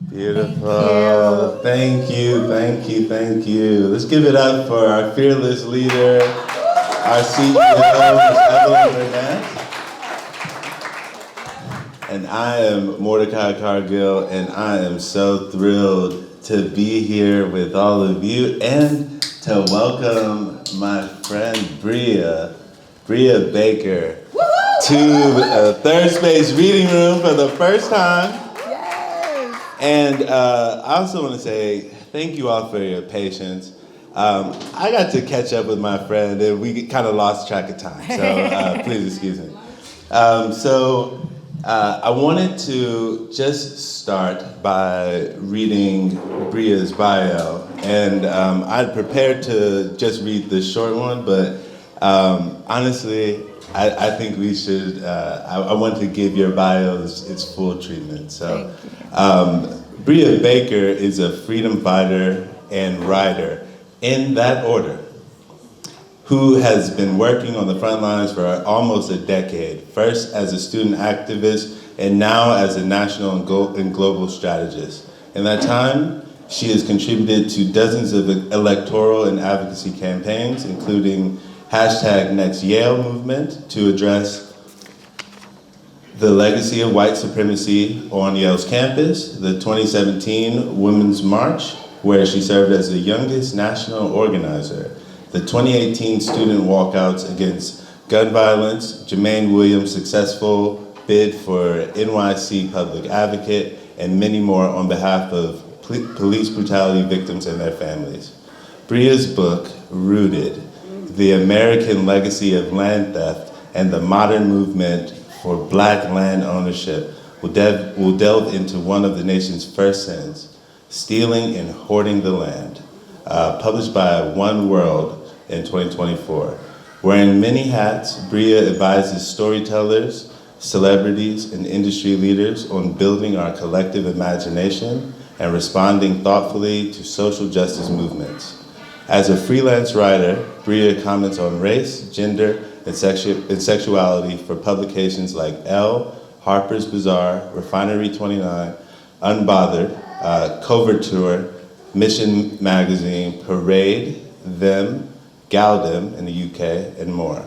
Beautiful. Thank you, thank you, thank you. Let's give it up for our fearless leader, our CEO, Ms. Evelyn Burnett. And I am Mordecai Cargill, and I am so thrilled to be here with all of you and to welcome my friend Brea Baker to the ThirdSpace reading room for the first time. Yes. And I also want to say thank you all for your patience. I got to catch up with my friend, and we kind of lost track of time, so please excuse me. I wanted to just start by reading Brea's bio, and I'd prepared to just read the short one, but honestly, I think we should, I want to give your bios its full treatment. So, Brea Baker is a freedom fighter and writer, in that order, who has been working on the front lines for almost a decade, first as a student activist and now as a national and global strategist. In that time, she has contributed to dozens of electoral and advocacy campaigns, including #NextYale movement to address the legacy of white supremacy on Yale's campus, the 2017 Women's March, where she served as the youngest national organizer, the 2018 student walkouts against gun violence, Jermaine Williams' successful bid for NYC public advocate, and many more on behalf of police brutality victims and their families. Brea's book, Rooted, The American Legacy of Land Theft and the Modern Movement for Black Land Ownership, will delve into one of the nation's first sins, stealing and hoarding the land, published by One World in 2024. Wearing many hats, Brea advises storytellers, celebrities, and industry leaders on building our collective imagination and responding thoughtfully to social justice movements. As a freelance writer, Brea comments on race, gender, and sexuality for publications like Elle, Harper's Bazaar, Refinery 29, Unbothered, Couverture, Mission Magazine, Parade, Them, Galdem in the UK, and more.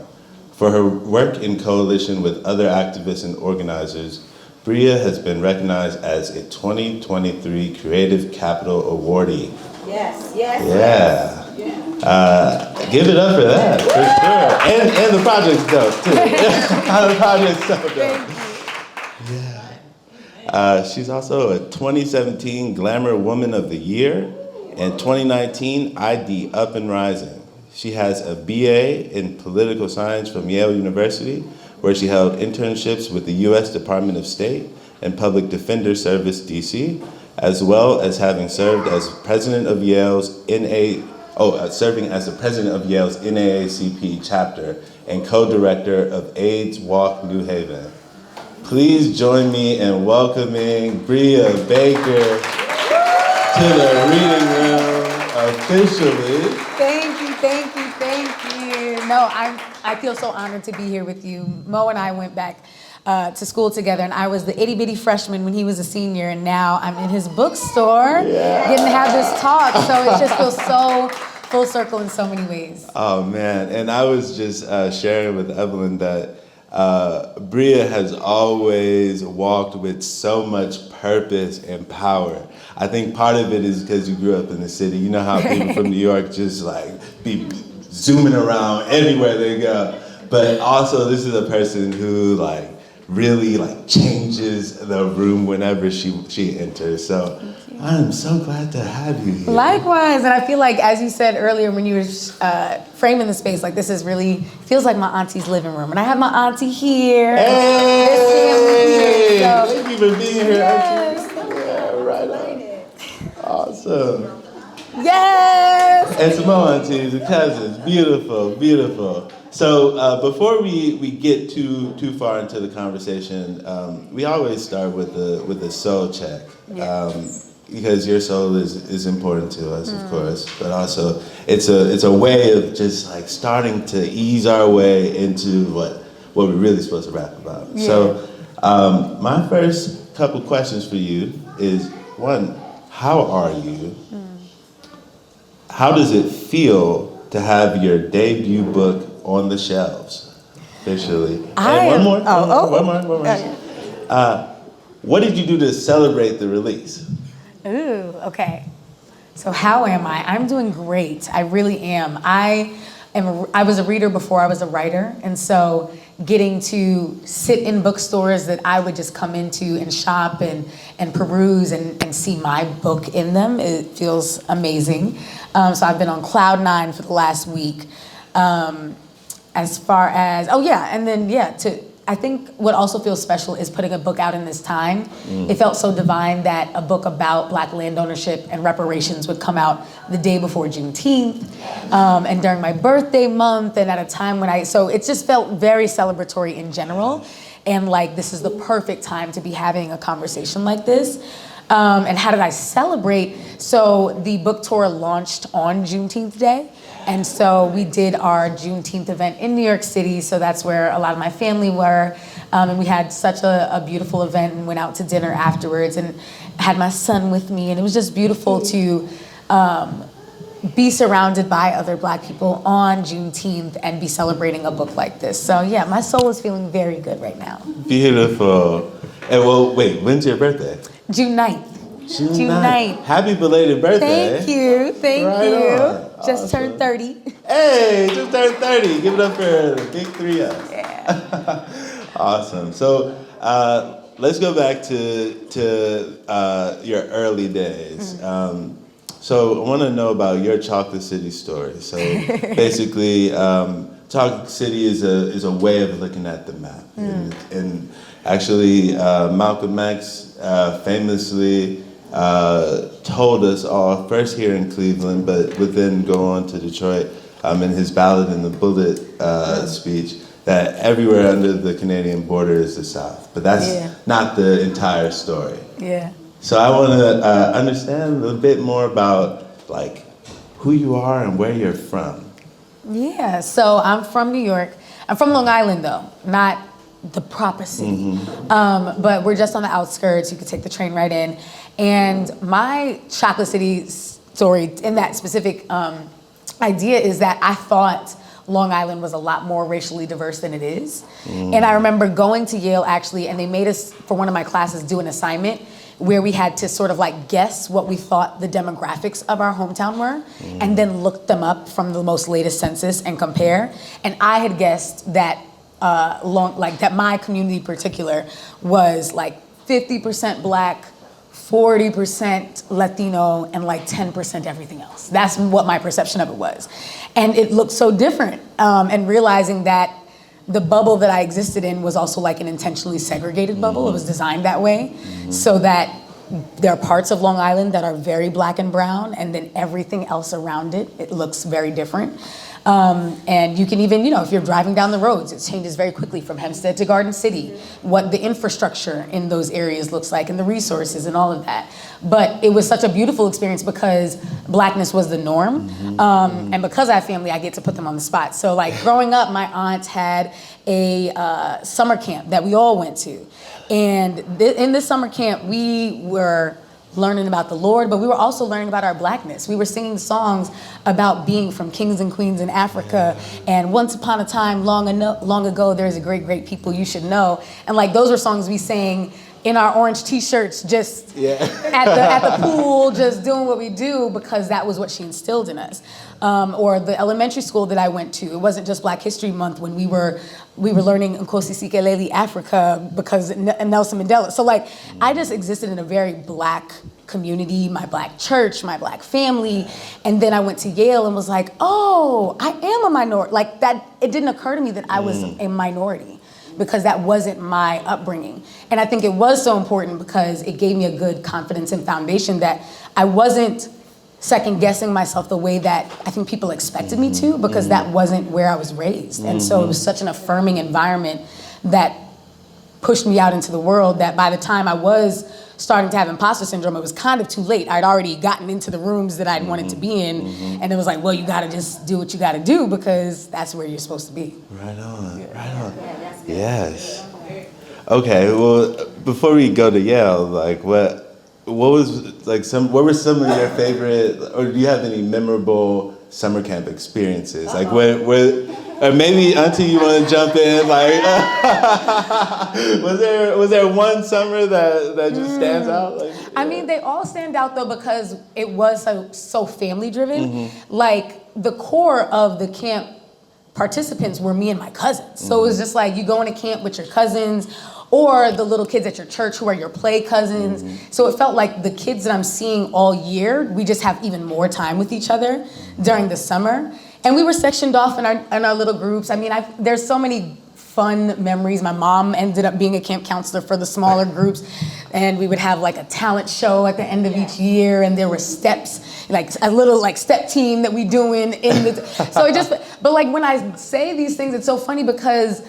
For her work in coalition with other activists and organizers, Brea has been recognized as a 2023 Creative Capital Awardee. Yes. Yeah. Give it up for that, for sure. And the project's dope, too. The project's so dope. Yeah. She's also a 2017 Glamour Woman of the Year and 2019 ID Up and Rising. She has a BA in political science from Yale University, where she held internships with the U.S. Department of State and Public Defender Service, DC, as well as having served as president of serving as the president of Yale's NAACP chapter and co-director of AIDS Walk New Haven. Please join me in welcoming Brea Baker to the reading room officially. Thank you. No, I feel so honored to be here with you. Mo and I went back to school together, and I was the itty bitty freshman when he was a senior, and now I'm in his bookstore getting to have this talk. So it just feels so full circle in so many ways. Oh man, and I was just sharing with Evelyn that Brea has always walked with so much purpose and power. I think part of it is because you grew up in the city. You know how people from New York just like be zooming around everywhere they go. But also this is a person who like really like changes the room whenever she enters. So I'm so glad to have you here. Likewise, and I feel like, as you said earlier when you were framing the space, like this is really, feels like my auntie's living room. And I have my auntie here. Hey! So, thank you for being here, yes. auntie. Yeah, right on. Awesome. Yes! And some more aunties and cousins, beautiful. So before we get too far into the conversation, we always start with the soul check. Because your soul is important to us, of course, but also it's a way of just like starting to ease our way into what we're really supposed to rap about. Yeah. So my first couple questions for you is, one, how are you? How does it feel to have your debut book on the shelves, officially? And one more. What did you do to celebrate the release? Ooh, okay. So how am I? I'm doing great. I really am. I was a reader before I was a writer, and so getting to sit in bookstores that I would just come into and shop and peruse and see my book in them, it feels amazing. So I've been on cloud nine for the last week. As far as, I think what also feels special is putting a book out in this time. It felt so divine that a book about Black land ownership and reparations would come out the day before Juneteenth, and during my birthday month, and at a time when so it just felt very celebratory in general. And like, this is the perfect time to be having a conversation like this. And how did I celebrate? So the book tour launched on Juneteenth Day. And so we did our Juneteenth event in New York City. So that's where a lot of my family were. And we had such a beautiful event and went out to dinner afterwards and had my son with me. And it was just beautiful to be surrounded by other Black people on Juneteenth and be celebrating a book like this. So yeah, my soul is feeling very good right now. Beautiful. And well, wait, when's your birthday? June 9th. June 9th. Happy belated birthday. Thank you. Thank you. Just turned 30. Hey, just turned 30. Give it up for the big 3-0. Yeah. Awesome. So let's go back to your early days. So I want to know about your Chocolate City story. So basically, Chocolate City is a way of looking at the map. And actually, Malcolm X famously told us all, first here in Cleveland, but would then go on to Detroit in his Ballad in the Bullet speech, that everywhere under the Canadian border is the South. But that's not the entire story. Yeah. So I want to understand a little bit more about like who you are and where you're from. Yeah, so I'm from New York. I'm from Long Island though, not the proper city. But we're just on the outskirts. You could take the train right in. And my Chocolate City story in that specific idea is that I thought Long Island was a lot more racially diverse than it is. And I remember going to Yale actually, and they made us, for one of my classes, do an assignment where we had to sort of like guess what we thought the demographics of our hometown were, and then look them up from the most latest census and compare. And I had guessed that that my community in particular was like 50% Black, 40% Latino, and like 10% everything else. That's what my perception of it was. And it looked so different. And realizing that the bubble that I existed in was also like an intentionally segregated bubble. It was designed that way so that there are parts of Long Island that are very Black and brown, and then everything else around it, it looks very different. And you can even, if you're driving down the roads, it changes very quickly from Hempstead to Garden City, what the infrastructure in those areas looks like and the resources and all of that. But it was such a beautiful experience because Blackness was the norm. And because I have family, I get to put them on the spot. So like growing up, my aunt had a summer camp that we all went to. And in this summer camp, we were learning about the Lord, but we were also learning about our Blackness. We were singing songs about being from kings and queens in Africa, and once upon a time, long ago, there's a great, great people you should know. And like those were songs we sang in our orange t-shirts, just at the pool, just doing what we do, because that was what she instilled in us. Or the elementary school that I went to, it wasn't just Black History Month when we were learning Nkosi Sikeleli Africa because Nelson Mandela. So like, I just existed in a very Black community, my Black church, my Black family. And then I went to Yale and was like, oh, I am a minority. Like that, it didn't occur to me that I was a minority, because that wasn't my upbringing. And I think it was so important because it gave me a good confidence and foundation that I wasn't second guessing myself the way that I think people expected me to, because that wasn't where I was raised. And so it was such an affirming environment that pushed me out into the world that by the time I was starting to have imposter syndrome, it was kind of too late. I'd already gotten into the rooms that I'd wanted to be in, and it was like, well, you gotta just do what you gotta do because that's where you're supposed to be. Right on, right on. Yes. Okay, well, before we go to Yale, like what was like what were some of your favorite, or do you have any memorable summer camp experiences? Like where or maybe Auntie, you want to jump in? Like, was there one summer that just stands out? Like, yeah. I mean, they all stand out though because it was so family driven. Like the core of the camp participants were me and my cousins. So it was just like you go into camp with your cousins or the little kids at your church who are your play cousins. So it felt like the kids that I'm seeing all year, we just have even more time with each other during the summer. And we were sectioned off in our little groups. I mean, there's so many fun memories. My mom ended up being a camp counselor for the smaller groups, and we would have like a talent show at the end of each year, and there were steps, like a little like step team that we doing in the, so it just, but like when I say these things, it's so funny because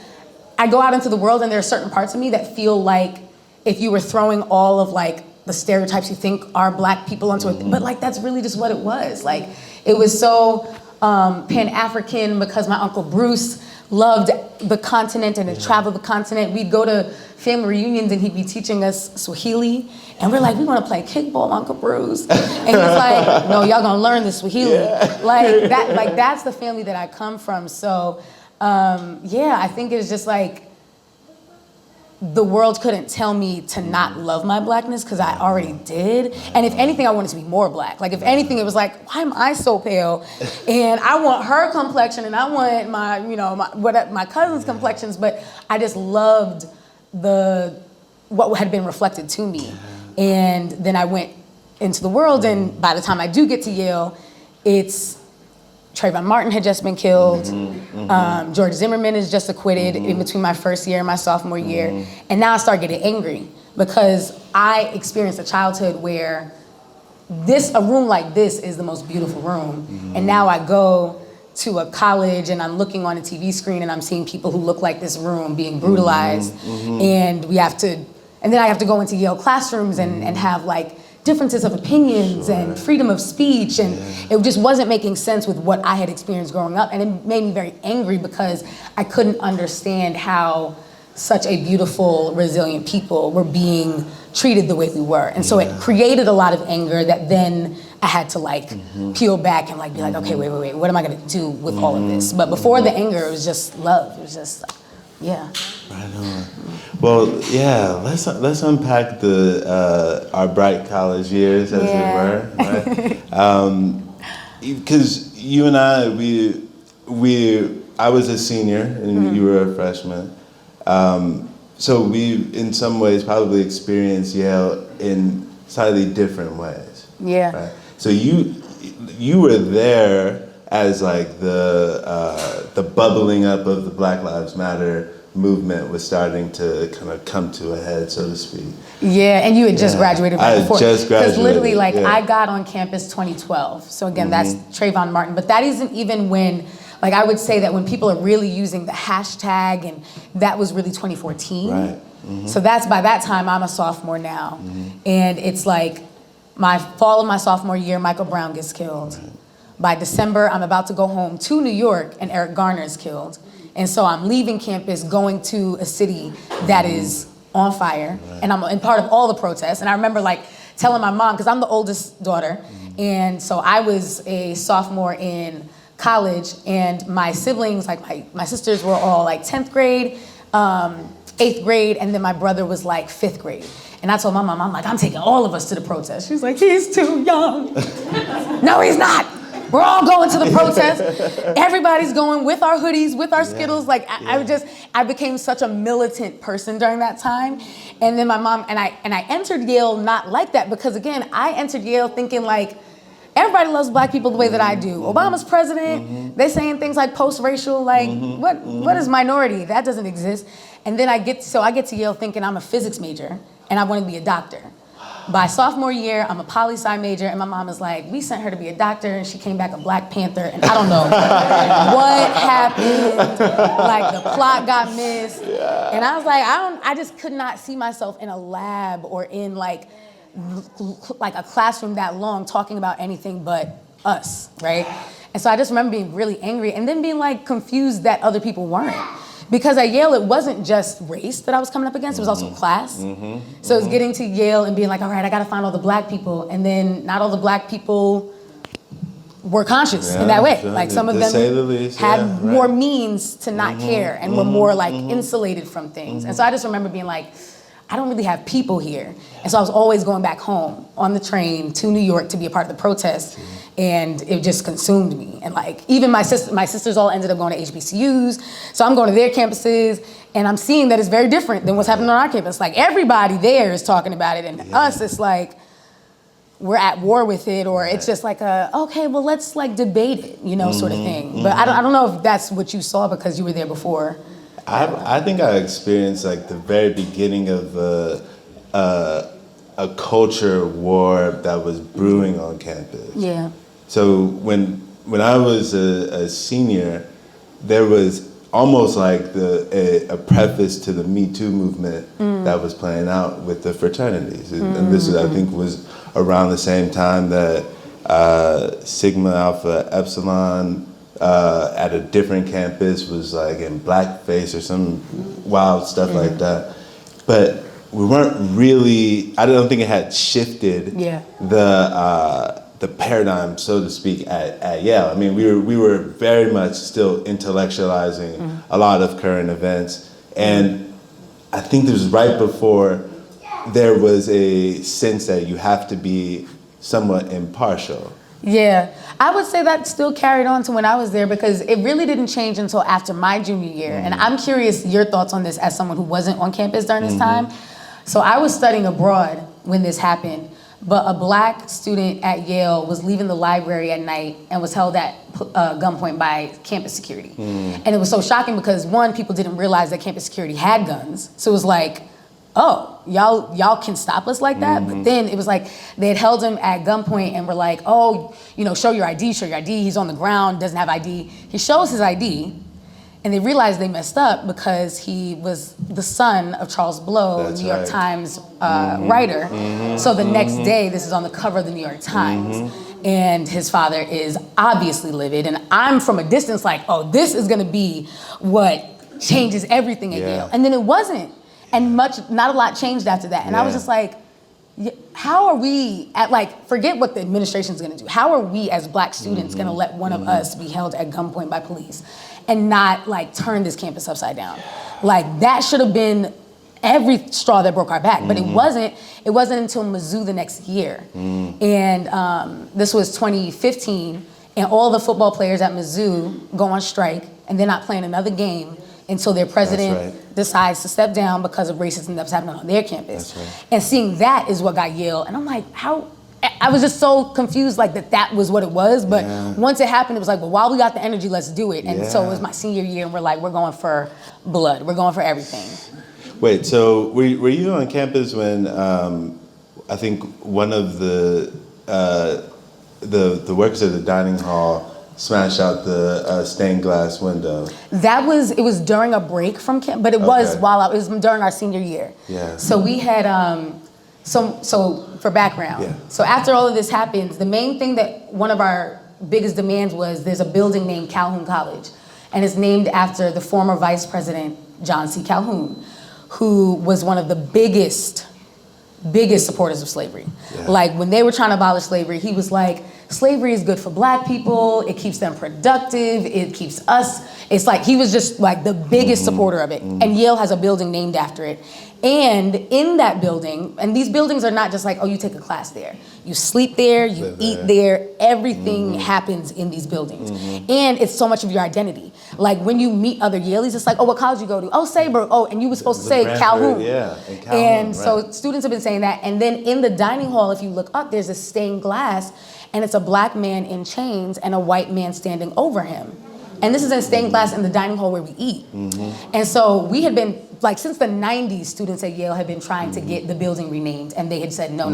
I go out into the world and there are certain parts of me that feel like if you were throwing all of like the stereotypes you think are black people onto it, but like that's really just what it was. Like it was so Pan-African because my Uncle Bruce loved the continent and had traveled the continent. We'd go to family reunions and he'd be teaching us Swahili. And we're like, we want to play kickball, Uncle Bruce. And he's like, no, y'all gonna learn the Swahili. Yeah. Like that's the family that I come from. So yeah, I think it's just like, the world couldn't tell me to not love my blackness because I already did. And if anything, I wanted to be more black. Like if anything, it was like, why am I so pale? And I want her complexion and I want my cousin's complexions, but I just loved what had been reflected to me. And then I went into the world, and by the time I do get to Yale, it's Trayvon Martin had just been killed. George Zimmerman is just acquitted in between my first year and my sophomore year. And now I start getting angry because I experienced a childhood where a room like this is the most beautiful room. And now I go to a college and I'm looking on a TV screen and I'm seeing people who look like this room being brutalized. And then I have to go into Yale classrooms and have like differences of opinions and freedom of speech, and it just wasn't making sense with what I had experienced growing up, and it made me very angry because I couldn't understand how such a beautiful, resilient people were being treated the way we were. And so it created a lot of anger that then I had to like peel back and like be like, okay, wait, what am I gonna do with all of this? But before the anger, it was just love. It was just, yeah. Right on. Well, yeah, let's unpack our bright college years, as it were, right? Because you and I, I was a senior and you were a freshman. So we, in some ways, probably experienced Yale in slightly different ways. Yeah. Right? So you were there as like the bubbling up of the Black Lives Matter movement was starting to kind of come to a head, so to speak. Yeah, and you had just graduated right before. I just graduated. Because literally, like, I got on campus 2012. So again, that's Trayvon Martin. But that isn't even when, like, I would say that when people are really using the hashtag, and that was really 2014. Right. So that's, by that time, I'm a sophomore now. And it's like, fall of my sophomore year, Michael Brown gets killed. Right. By December, I'm about to go home to New York, and Eric Garner is killed. And so I'm leaving campus, going to a city that is on fire, and I'm in part of all the protests. And I remember like telling my mom, because I'm the oldest daughter, and so I was a sophomore in college, and my siblings, like my sisters were all like 10th grade, 8th grade, and then my brother was like 5th grade. And I told my mom, I'm like, I'm taking all of us to the protest. She's like, he's too young. No, he's not. We're all going to the protest. Everybody's going with our hoodies, with our Skittles. Like I became such a militant person during that time. And then my mom, and I entered Yale not like that, because again, I entered Yale thinking like, everybody loves black people the way that I do. Obama's president, they're saying things like post-racial, like what is minority? That doesn't exist. And then I get to Yale thinking I'm a physics major and I want to be a doctor. By sophomore year, I'm a poli-sci major, and my mom is like, we sent her to be a doctor, and she came back a Black Panther, and I don't know what happened. Like, the plot got missed. And I was like, I just could not see myself in a lab or in like a classroom that long talking about anything but us, right? And so I just remember being really angry and then being like confused that other people weren't. Because at Yale, it wasn't just race that I was coming up against, it was also class. So it was getting to Yale and being like, all right, I gotta find all the black people. And then not all the black people were conscious in that way. Like some of them had more means to not care and were more like insulated from things. And so I just remember being like, I don't really have people here. And so I was always going back home on the train to New York to be a part of the protest. And it just consumed me. And like, even my sisters all ended up going to HBCUs. So I'm going to their campuses and I'm seeing that it's very different than what's happening on our campus. Like everybody there is talking about it and us, it's like, we're at war with it, or it's just like okay, well, let's like debate it, you know, sort of thing. But I don't know if that's what you saw because you were there before. I think I experienced like the very beginning of a culture war that was brewing on campus. Yeah. So when I was a senior, there was almost like a preface to the Me Too movement that was playing out with the fraternities, and this I think was around the same time that Sigma Alpha Epsilon at a different campus was like in blackface or some wild stuff like that. But we weren't really, I don't think it had shifted the paradigm, so to speak, at Yale. I mean, we were very much still intellectualizing a lot of current events. And I think this was right before there was a sense that you have to be somewhat impartial. Yeah, I would say that still carried on to when I was there because it really didn't change until after my junior year. And I'm curious your thoughts on this as someone who wasn't on campus during this time. So I was studying abroad when this happened, but a black student at Yale was leaving the library at night and was held at gunpoint by campus security. And it was so shocking because one, people didn't realize that campus security had guns. So it was like, oh, y'all can stop us like that? But then it was like they had held him at gunpoint and were like, oh, you know, show your ID, he's on the ground, doesn't have ID. He shows his ID, and they realized they messed up because he was the son of Charles Blow, New York Times writer. So the next day, this is on the cover of the New York Times. And his father is obviously livid, and I'm from a distance like, oh, this is gonna be what changes everything at Yale. And then it wasn't. And not a lot changed after that. And I was just like, how are we forget what the administration's gonna do. How are we as black students gonna let one of us be held at gunpoint by police and not like turn this campus upside down? Like that should have been every straw that broke our back, but it wasn't until Mizzou the next year. And this was 2015, and all the football players at Mizzou go on strike, and they're not playing another game until their president decides to step down because of racism that's happening on their campus. And seeing that is what got Yale. And I'm like, how? I was just so confused like that was what it was. But once it happened, it was like, well, while we got the energy, let's do it. And so it was my senior year and we're like, we're going for blood. We're going for everything. Wait, so were you on campus when I think one of the workers at the dining hall smashed out the stained glass window? It was during a break from camp, but it was it was during our senior year. So we had, so for background, so after all of this happens, the main thing that one of our biggest demands was there's a building named Calhoun College, and it's named after the former Vice President, John C. Calhoun, who was one of the biggest supporters of slavery. Like when they were trying to abolish slavery, he was like, slavery is good for black people, it keeps them productive, it keeps us, it's like he was just like the biggest supporter of it. And Yale has a building named after it. And in that building, and these buildings are not just like, oh, you take a class there. You sleep there, you eat there, everything happens in these buildings. And it's so much of your identity. Like when you meet other Yaleys, it's like, oh, what college you go to? Oh, Sabre. Oh, and you were supposed to say Calhoun. And so students have been saying that. And then in the dining hall, if you look up, there's a stained glass, and it's a black man in chains and a white man standing over him. And this is in stained glass in the dining hall where we eat. And so we had been like since the 90s, students at Yale had been trying to get the building renamed, and they had said, no,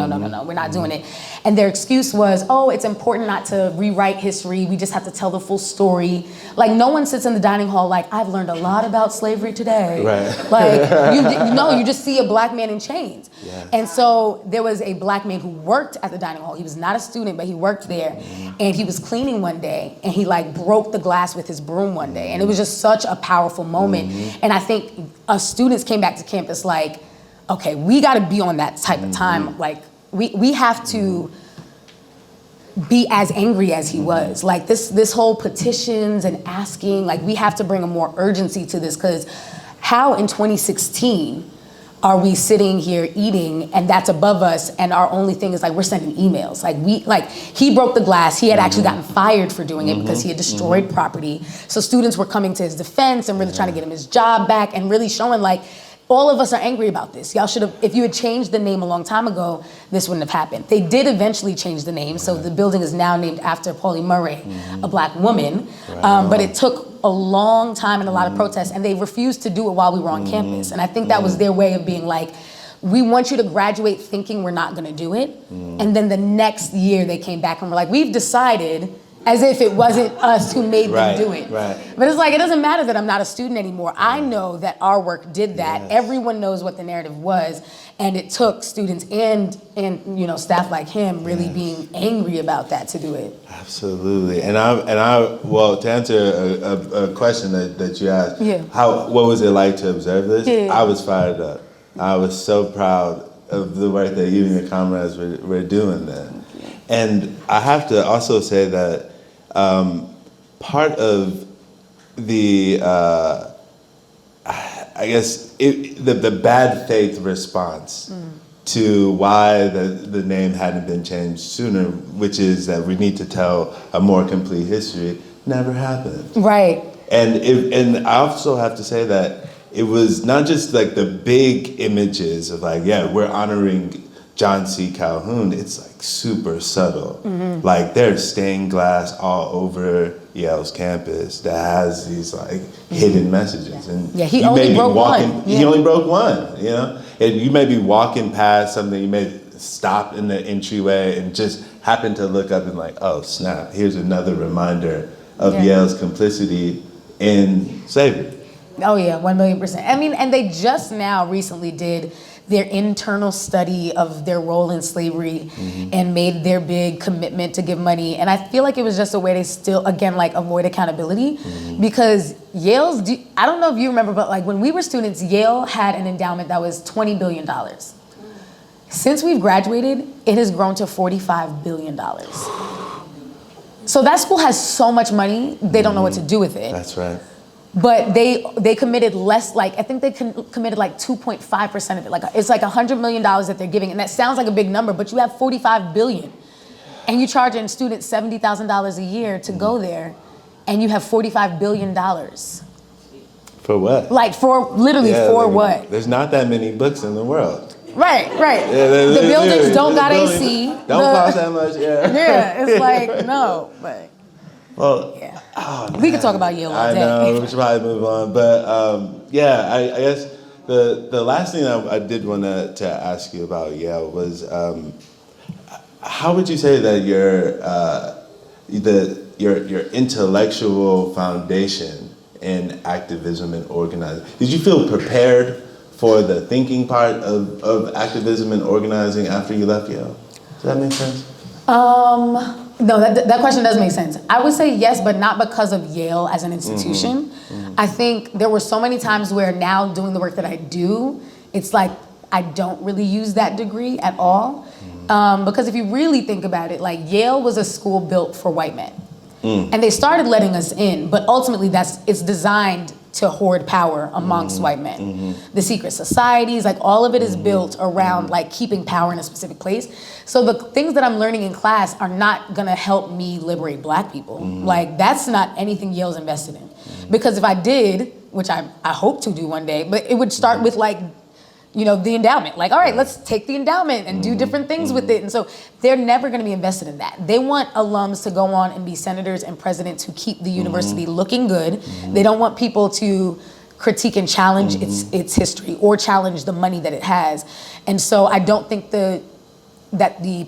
we're not doing it. And their excuse was, oh, it's important not to rewrite history. We just have to tell the full story. Like, no one sits in the dining hall like, I've learned a lot about slavery today. Right. Like, you just see a black man in chains. Yeah. And so there was a black man who worked at the dining hall. He was not a student, but he worked there. And he was cleaning one day, and he like broke the glass with his broom one day. And it was just such a powerful moment. And I think us students came back to campus like, okay, we gotta be on that type of time. Like, we have to be as angry as he was. Like this whole petitions and asking, like we have to bring a more urgency to this, because how in 2016 are we sitting here eating and that's above us, and our only thing is like we're sending emails. Like he broke the glass. He had actually gotten fired for doing it because he had destroyed property. So students were coming to his defense and really trying to get him his job back, and really showing like, all of us are angry about this. Y'all should have, if you had changed the name a long time ago, this wouldn't have happened. They did eventually change the name, so the building is now named after Pauli Murray, a black woman. But it took a long time and a lot of protests, and they refused to do it while we were on campus. And I think that was their way of being like, we want you to graduate thinking we're not gonna do it. And then the next year they came back and were like, we've decided, as if it wasn't us who made them do it. But it's like, it doesn't matter that I'm not a student anymore. I know that our work did that. Everyone knows what the narrative was. And it took students and you know, staff like him really being angry about that to do it. Absolutely. And I well, to answer a question that you asked, what was it like to observe this? I was fired up. I was so proud of the work that you and your comrades were doing then. And I have to also say that part of the, I guess, the bad faith response to why the name hadn't been changed sooner, which is that we need to tell a more complete history, never happened. Right. And I also have to say that it was not just like the big images of like, we're honoring John C. Calhoun. It's like super subtle. Like there's stained glass all over Yale's campus that has these like hidden messages. And he only broke one. He only broke one, you know? And you may be walking past something, you may stop in the entryway and just happen to look up and like, oh snap, here's another reminder of Yale's complicity in slavery. Oh yeah, 1,000,000%. I mean, and they just now recently did their internal study of their role in slavery and made their big commitment to give money. And I feel like it was just a way to still, again, like avoid accountability, because Yale's, I don't know if you remember, but like when we were students, Yale had an endowment that was $20 billion. Since we've graduated, it has grown to $45 billion. So that school has so much money, they don't know what to do with it. That's right. But they committed less, like, I think they committed like 2.5% of it. Like, it's like $100 million that they're giving. And that sounds like a big number, but you have 45 billion. And you're charging students $70,000 a year to go there, and you have $45 billion. For what? Like, for, literally, for what? There's not that many books in the world. Right. The buildings don't got AC. Don't cost that much, Yeah, it's like, no, but. Well, we could talk about Yale all day. I know, we should probably move on. But I guess the last thing I did want to ask you about Yale was, how would you say that your intellectual foundation in activism and organizing, did you feel prepared for the thinking part of activism and organizing after you left Yale? Does that make sense? No, that question does make sense. I would say yes, but not because of Yale as an institution. I think there were so many times where now doing the work that I do, it's like I don't really use that degree at all. Because if you really think about it, like Yale was a school built for white men. And they started letting us in, but ultimately it's designed to hoard power amongst white men. The secret societies, like all of it is built around like keeping power in a specific place. So the things that I'm learning in class are not gonna help me liberate black people. Like that's not anything Yale's invested in. Because if I did, which I hope to do one day, but it would start with like, you know, the endowment. Like, all right, let's take the endowment and do different things with it. And so they're never gonna be invested in that. They want alums to go on and be senators and presidents who keep the university looking good. They don't want people to critique and challenge its history or challenge the money that it has. And so I don't think that the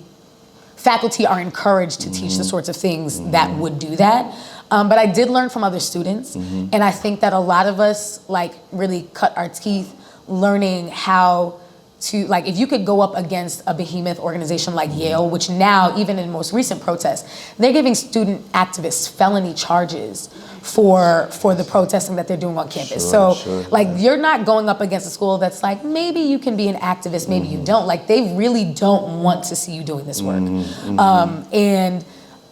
faculty are encouraged to teach the sorts of things that would do that. But I did learn from other students, and I think that a lot of us like really cut our teeth learning how to, like, if you could go up against a behemoth organization like Yale, which now, even in most recent protests, they're giving student activists felony charges for the protesting that they're doing on campus. Like, you're not going up against a school that's like, maybe you can be an activist, maybe you don't. Like, they really don't want to see you doing this work. And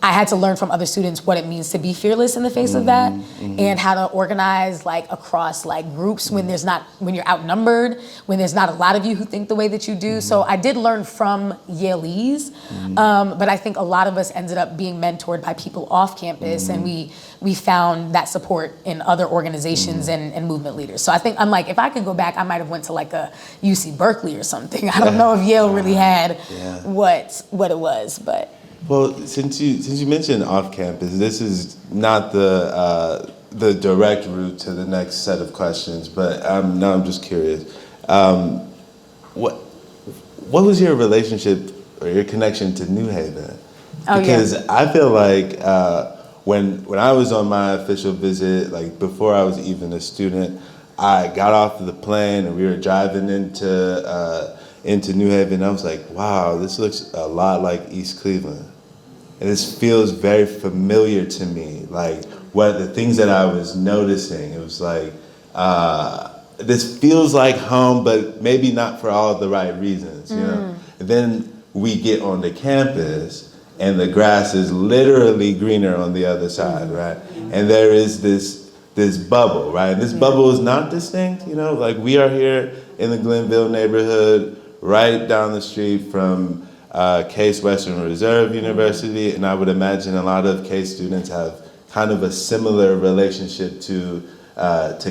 I had to learn from other students what it means to be fearless in the face of that, and how to organize like across like groups when you're outnumbered, when there's not a lot of you who think the way that you do. So I did learn from Yaleese, but I think a lot of us ended up being mentored by people off campus, and we found that support in other organizations and movement leaders. So I think I'm like, if I could go back, I might have went to like a UC Berkeley or something. I don't know if Yale really had what it was, but. Well, since you mentioned off campus, this is not the direct route to the next set of questions, but now I'm just curious. What was your relationship or your connection to New Haven? Because I feel like when I was on my official visit, like before I was even a student, I got off of the plane and we were driving into New Haven. I was like, wow, this looks a lot like East Cleveland. And this feels very familiar to me. Like what the things that I was noticing, it was like, this feels like home, but maybe not for all the right reasons, you know? And then we get on the campus and the grass is literally greener on the other side, right? And there is this bubble, right? And this bubble is not distinct, you know? Like we are here in the Glenville neighborhood, right down the street from Case Western Reserve University, and I would imagine a lot of Case students have kind of a similar relationship to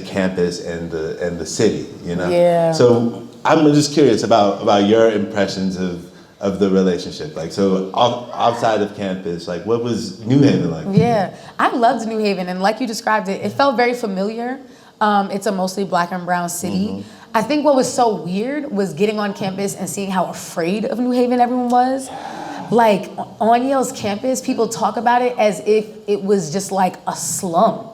campus and the city, you know. Yeah. So I'm just curious about your impressions of the relationship. Like, so outside of campus, like what was New Haven like? Yeah, I loved New Haven, and like you described it, it felt very familiar. It's a mostly black and brown city. I think what was so weird was getting on campus and seeing how afraid of New Haven everyone was. Like on Yale's campus, people talk about it as if it was just like a slum.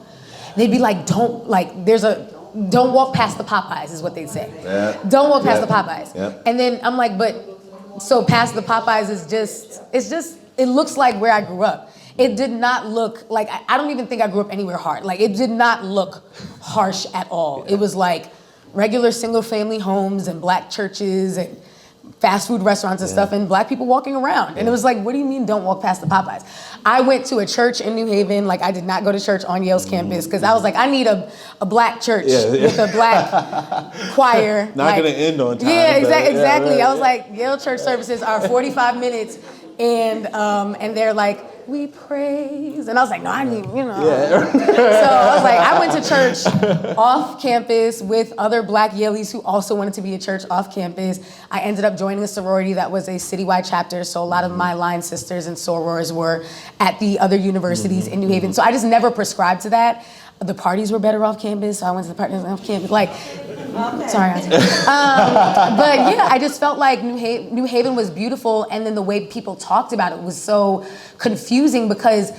They'd be like, don't walk past the Popeyes is what they'd say. Yeah. Don't walk past the Popeyes. Yeah. And then I'm like, so past the Popeyes it looks like where I grew up. It did not look like, I don't even think I grew up anywhere hard. Like it did not look harsh at all. It was like regular single family homes and black churches and fast food restaurants and stuff and black people walking around. And it was like, what do you mean don't walk past the Popeyes? I went to a church in New Haven. Like I did not go to church on Yale's campus because I was like, I need a black church with a black choir. Not gonna end on time. Yeah, exactly. I was like, Yale church services are 45 minutes and they're like, we praise. And I was like, no, I need, you know. Yeah. So I was like, I went to church off campus with other black Yalees who also wanted to be a church off campus. I ended up joining a sorority that was a citywide chapter. So a lot of my line sisters and sorors were at the other universities in New Haven. So I just never prescribed to that. The parties were better off campus, so I went to the parties off campus. Like, sorry, Auntie. But yeah, I just felt like New Haven was beautiful, and then the way people talked about it was so confusing because,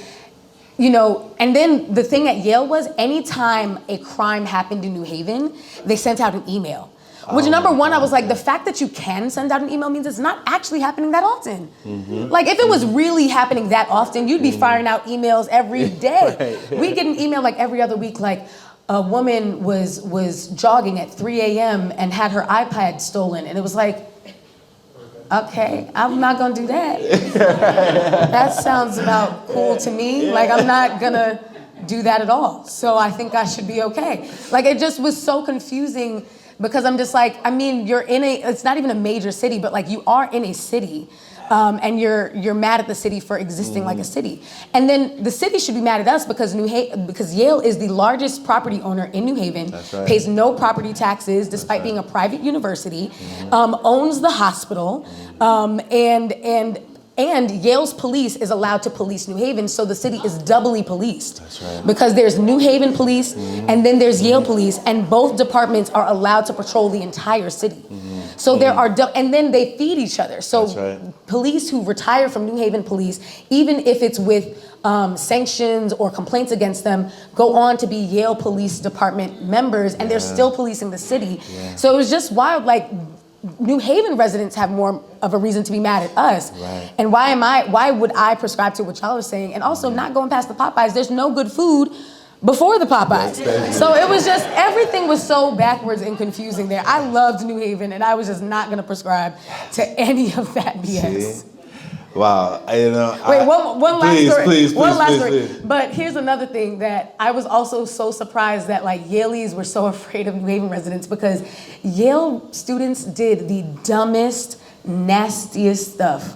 you know, and then the thing at Yale was anytime a crime happened in New Haven, they sent out an email. Which number one, I was like, the fact that you can send out an email means it's not actually happening that often. Like if it was really happening that often, you'd be firing out emails every day. We'd get an email like every other week, like a woman was jogging at 3 a.m. and had her iPad stolen. And it was like, okay, I'm not gonna do that. That sounds about cool to me. Like I'm not gonna do that at all. So I think I should be okay. Like it just was so confusing. Because I'm just like, I mean, it's not even a major city, but like you are in a city and you're mad at the city for existing like a city. And then the city should be mad at us because Yale is the largest property owner in New Haven, pays no property taxes despite being a private university, owns the hospital, and And Yale's police is allowed to police New Haven, so the city is doubly policed. That's right. Because there's New Haven police, and then there's Yale police, and both departments are allowed to patrol the entire city. So there are, and then they feed each other. So That's right. police who retire from New Haven police, even if it's with sanctions or complaints against them, go on to be Yale Police Department members, and they're still policing the city. So it was just wild, like, New Haven residents have more of a reason to be mad at us. Right. And why would I prescribe to what y'all are saying? And also not going past the Popeyes, there's no good food before the Popeyes. So it was just, everything was so backwards and confusing there. I loved New Haven, and I was just not gonna prescribe to any of that BS. See? Wow, Wait, one last story. Please, one last story. please. But here's another thing that I was also so surprised that like Yaleys were so afraid of New Haven residents, because Yale students did the dumbest, nastiest stuff.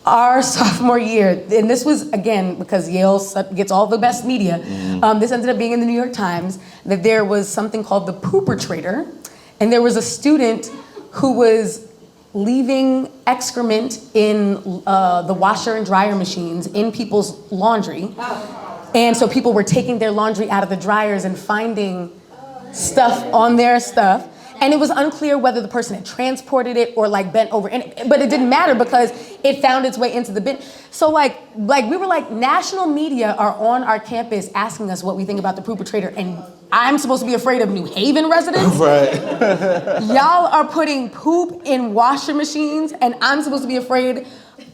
Our sophomore year, and this was again because Yale gets all the best media. This ended up being in the New York Times, that there was something called the pooper trader, and there was a student who was leaving excrement in the washer and dryer machines in people's laundry. And so people were taking their laundry out of the dryers and finding stuff on their stuff. And it was unclear whether the person had transported it or like bent over in it, but it didn't matter because it found its way into the bin. So like we were like, national media are on our campus asking us what we think about the pooper trader, and I'm supposed to be afraid of New Haven residents? Right. Y'all are putting poop in washer machines, and I'm supposed to be afraid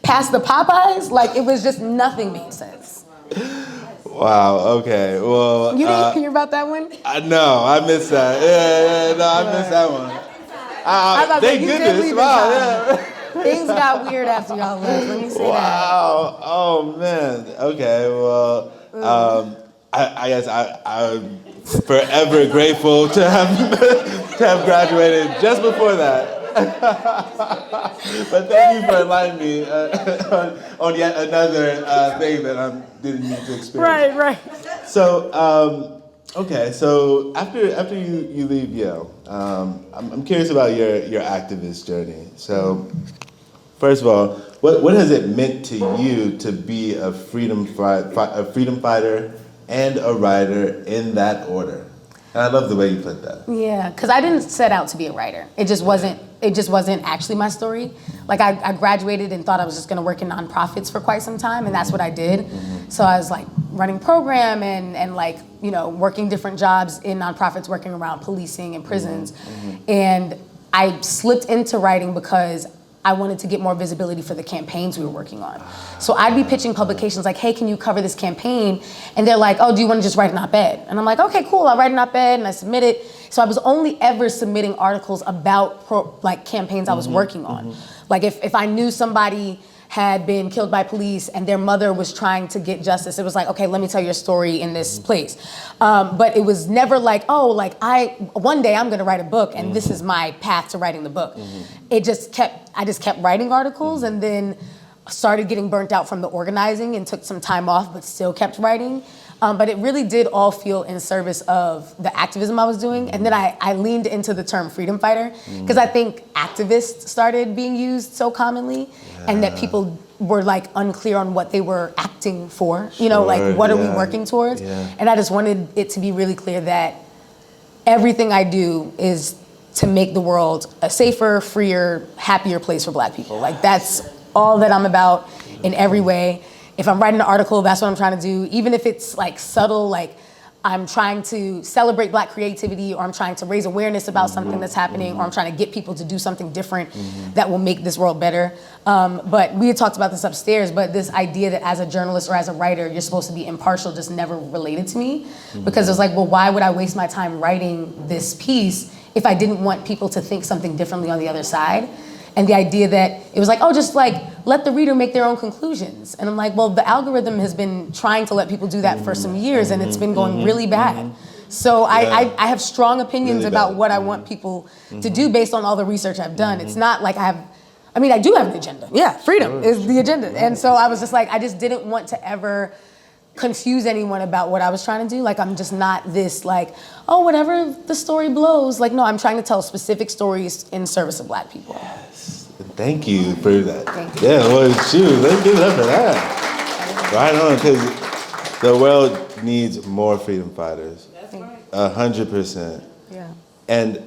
past the Popeyes? Like, it was just, nothing made sense. Wow, okay, well. You didn't hear about that one? No, I missed that. Yeah, no, I missed that one. Thank goodness, wow, yeah. Things got weird after y'all left, let me say that. Wow, oh man, okay, well, I guess I'm forever grateful to have graduated just before that. But thank you for enlightening me on yet another thing that I didn't need to experience. Right. So, okay, so after you leave Yale, I'm curious about your activist journey. So, first of all, what has it meant to you to be a freedom fighter and a writer in that order? And I love the way you put that. Yeah, because I didn't set out to be a writer. It just wasn't actually my story. Like I graduated and thought I was just gonna work in nonprofits for quite some time, and that's what I did. So I was like running program and like, you know, working different jobs in nonprofits, working around policing and prisons. And I slipped into writing because I wanted to get more visibility for the campaigns we were working on. So I'd be pitching publications like, hey, can you cover this campaign? And they're like, oh, do you want to just write an op-ed? And I'm like, okay, cool, I'll write an op-ed, and I submit it. So I was only ever submitting articles about campaigns I was working on. Like if I knew somebody had been killed by police and their mother was trying to get justice, it was like, okay, let me tell your story in this place. But it was never like, oh, like one day I'm gonna write a book and this is my path to writing the book. I just kept writing articles, and then started getting burnt out from the organizing and took some time off, but still kept writing. But it really did all feel in service of the activism I was doing. And then I leaned into the term freedom fighter, because I think activist started being used so commonly, and that people were like unclear on what they were acting for, you know, like what are we working towards? And I just wanted it to be really clear that everything I do is to make the world a safer, freer, happier place for Black people. Like that's all that I'm about in every way. If I'm writing an article, that's what I'm trying to do. Even if it's like subtle, like I'm trying to celebrate Black creativity, or I'm trying to raise awareness about something that's happening, or I'm trying to get people to do something different that will make this world better. But we had talked about this upstairs, but this idea that as a journalist or as a writer, you're supposed to be impartial just never related to me. Because it's like, well, why would I waste my time writing this piece if I didn't want people to think something differently on the other side? And the idea that it was like, oh, just like let the reader make their own conclusions. And I'm like, well, the algorithm has been trying to let people do that for some years, and it's been going really bad. So I have strong opinions really about what I want people to do based on all the research I've done. It's not like I do have an agenda. Yeah, freedom is the agenda. And so I was just like, I just didn't want to ever confuse anyone about what I was trying to do. Like, I'm just not this like, oh, whatever the story blows. Like, no, I'm trying to tell specific stories in service of Black people. Thank you for that. Thank you. Yeah, well, shoot, let's give it up for that. Right on, because the world needs more freedom fighters. That's right. 100%. Yeah. And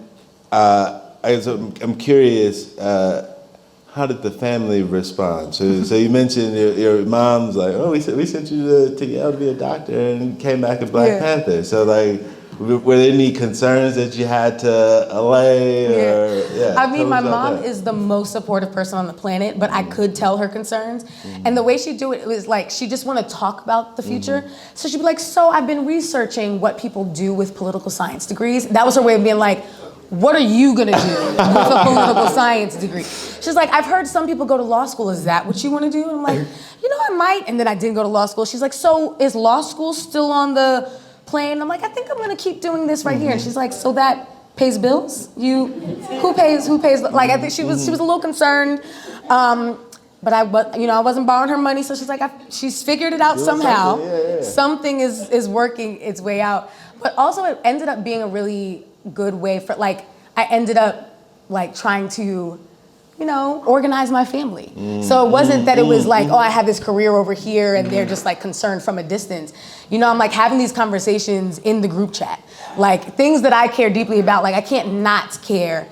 I'm curious, how did the family respond? So you mentioned your mom's like, oh, we sent you to Yale to be a doctor, and came back as Black Panther. So like, were there any concerns that you had to allay? Or, I mean, my mom is the most supportive person on the planet, but I could tell her concerns. And the way she'd do it was like, she just want to talk about the future. So she'd be like, so I've been researching what people do with political science degrees. That was her way of being like, what are you gonna do with a political science degree? She's like, I've heard some people go to law school. Is that what you wanna do? And I'm like, I might. And then I didn't go to law school. She's like, so is law school still on the plane? I'm like, I think I'm gonna keep doing this right here. And she's like, so that pays bills? Who pays? Like, I think she was a little concerned. But I wasn't borrowing her money, so she's like, she's figured it out somehow. Something is working its way out. But also, it ended up being a really good way for, like, I ended up like trying to, organize my family. So it wasn't that it was like, oh, I have this career over here and they're just like concerned from a distance. I'm like having these conversations in the group chat, like things that I care deeply about. Like I can't not care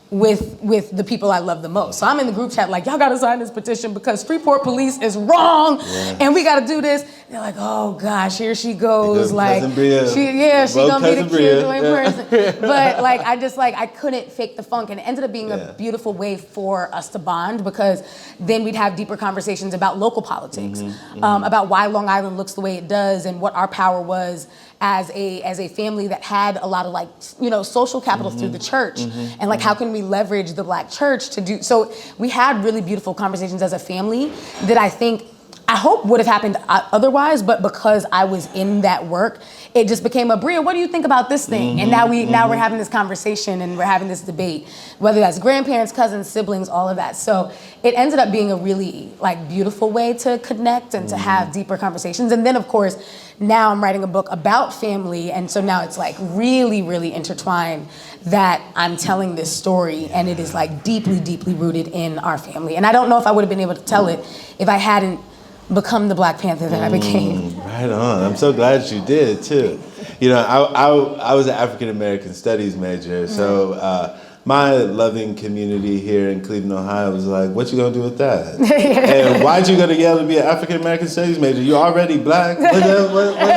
with the people I love the most. So I'm in the group chat like, y'all gotta sign this petition because Freeport police is wrong and we gotta do this. And they're like, oh gosh, here she goes. Like, she gonna be the killjoy person. But like, I couldn't fake the funk, and it ended up being a beautiful way for us to bond, because then we'd have deeper conversations about local politics, about why Long Island looks the way it does and what our power was as a family that had a lot of like, social capital through the church, and like how can we leverage the Black church to do, so we had really beautiful conversations as a family that I hope would have happened otherwise, but because I was in that work, it just became a, Brea, what do you think about this thing? And now we're having this conversation and we're having this debate, whether that's grandparents, cousins, siblings, all of that. So it ended up being a really like beautiful way to connect and to have deeper conversations. And then of course, now I'm writing a book about family, and so now it's like really, really intertwined that I'm telling this story, and it is like deeply, deeply rooted in our family. And I don't know if I would have been able to tell it if I hadn't become the Black Panther that I became. Right on. I'm so glad you did too. I was an African American Studies major, so my loving community here in Cleveland, Ohio was like, what you gonna do with that? And why'd you go to Yale to be an African American Studies major? You already Black? What's going on,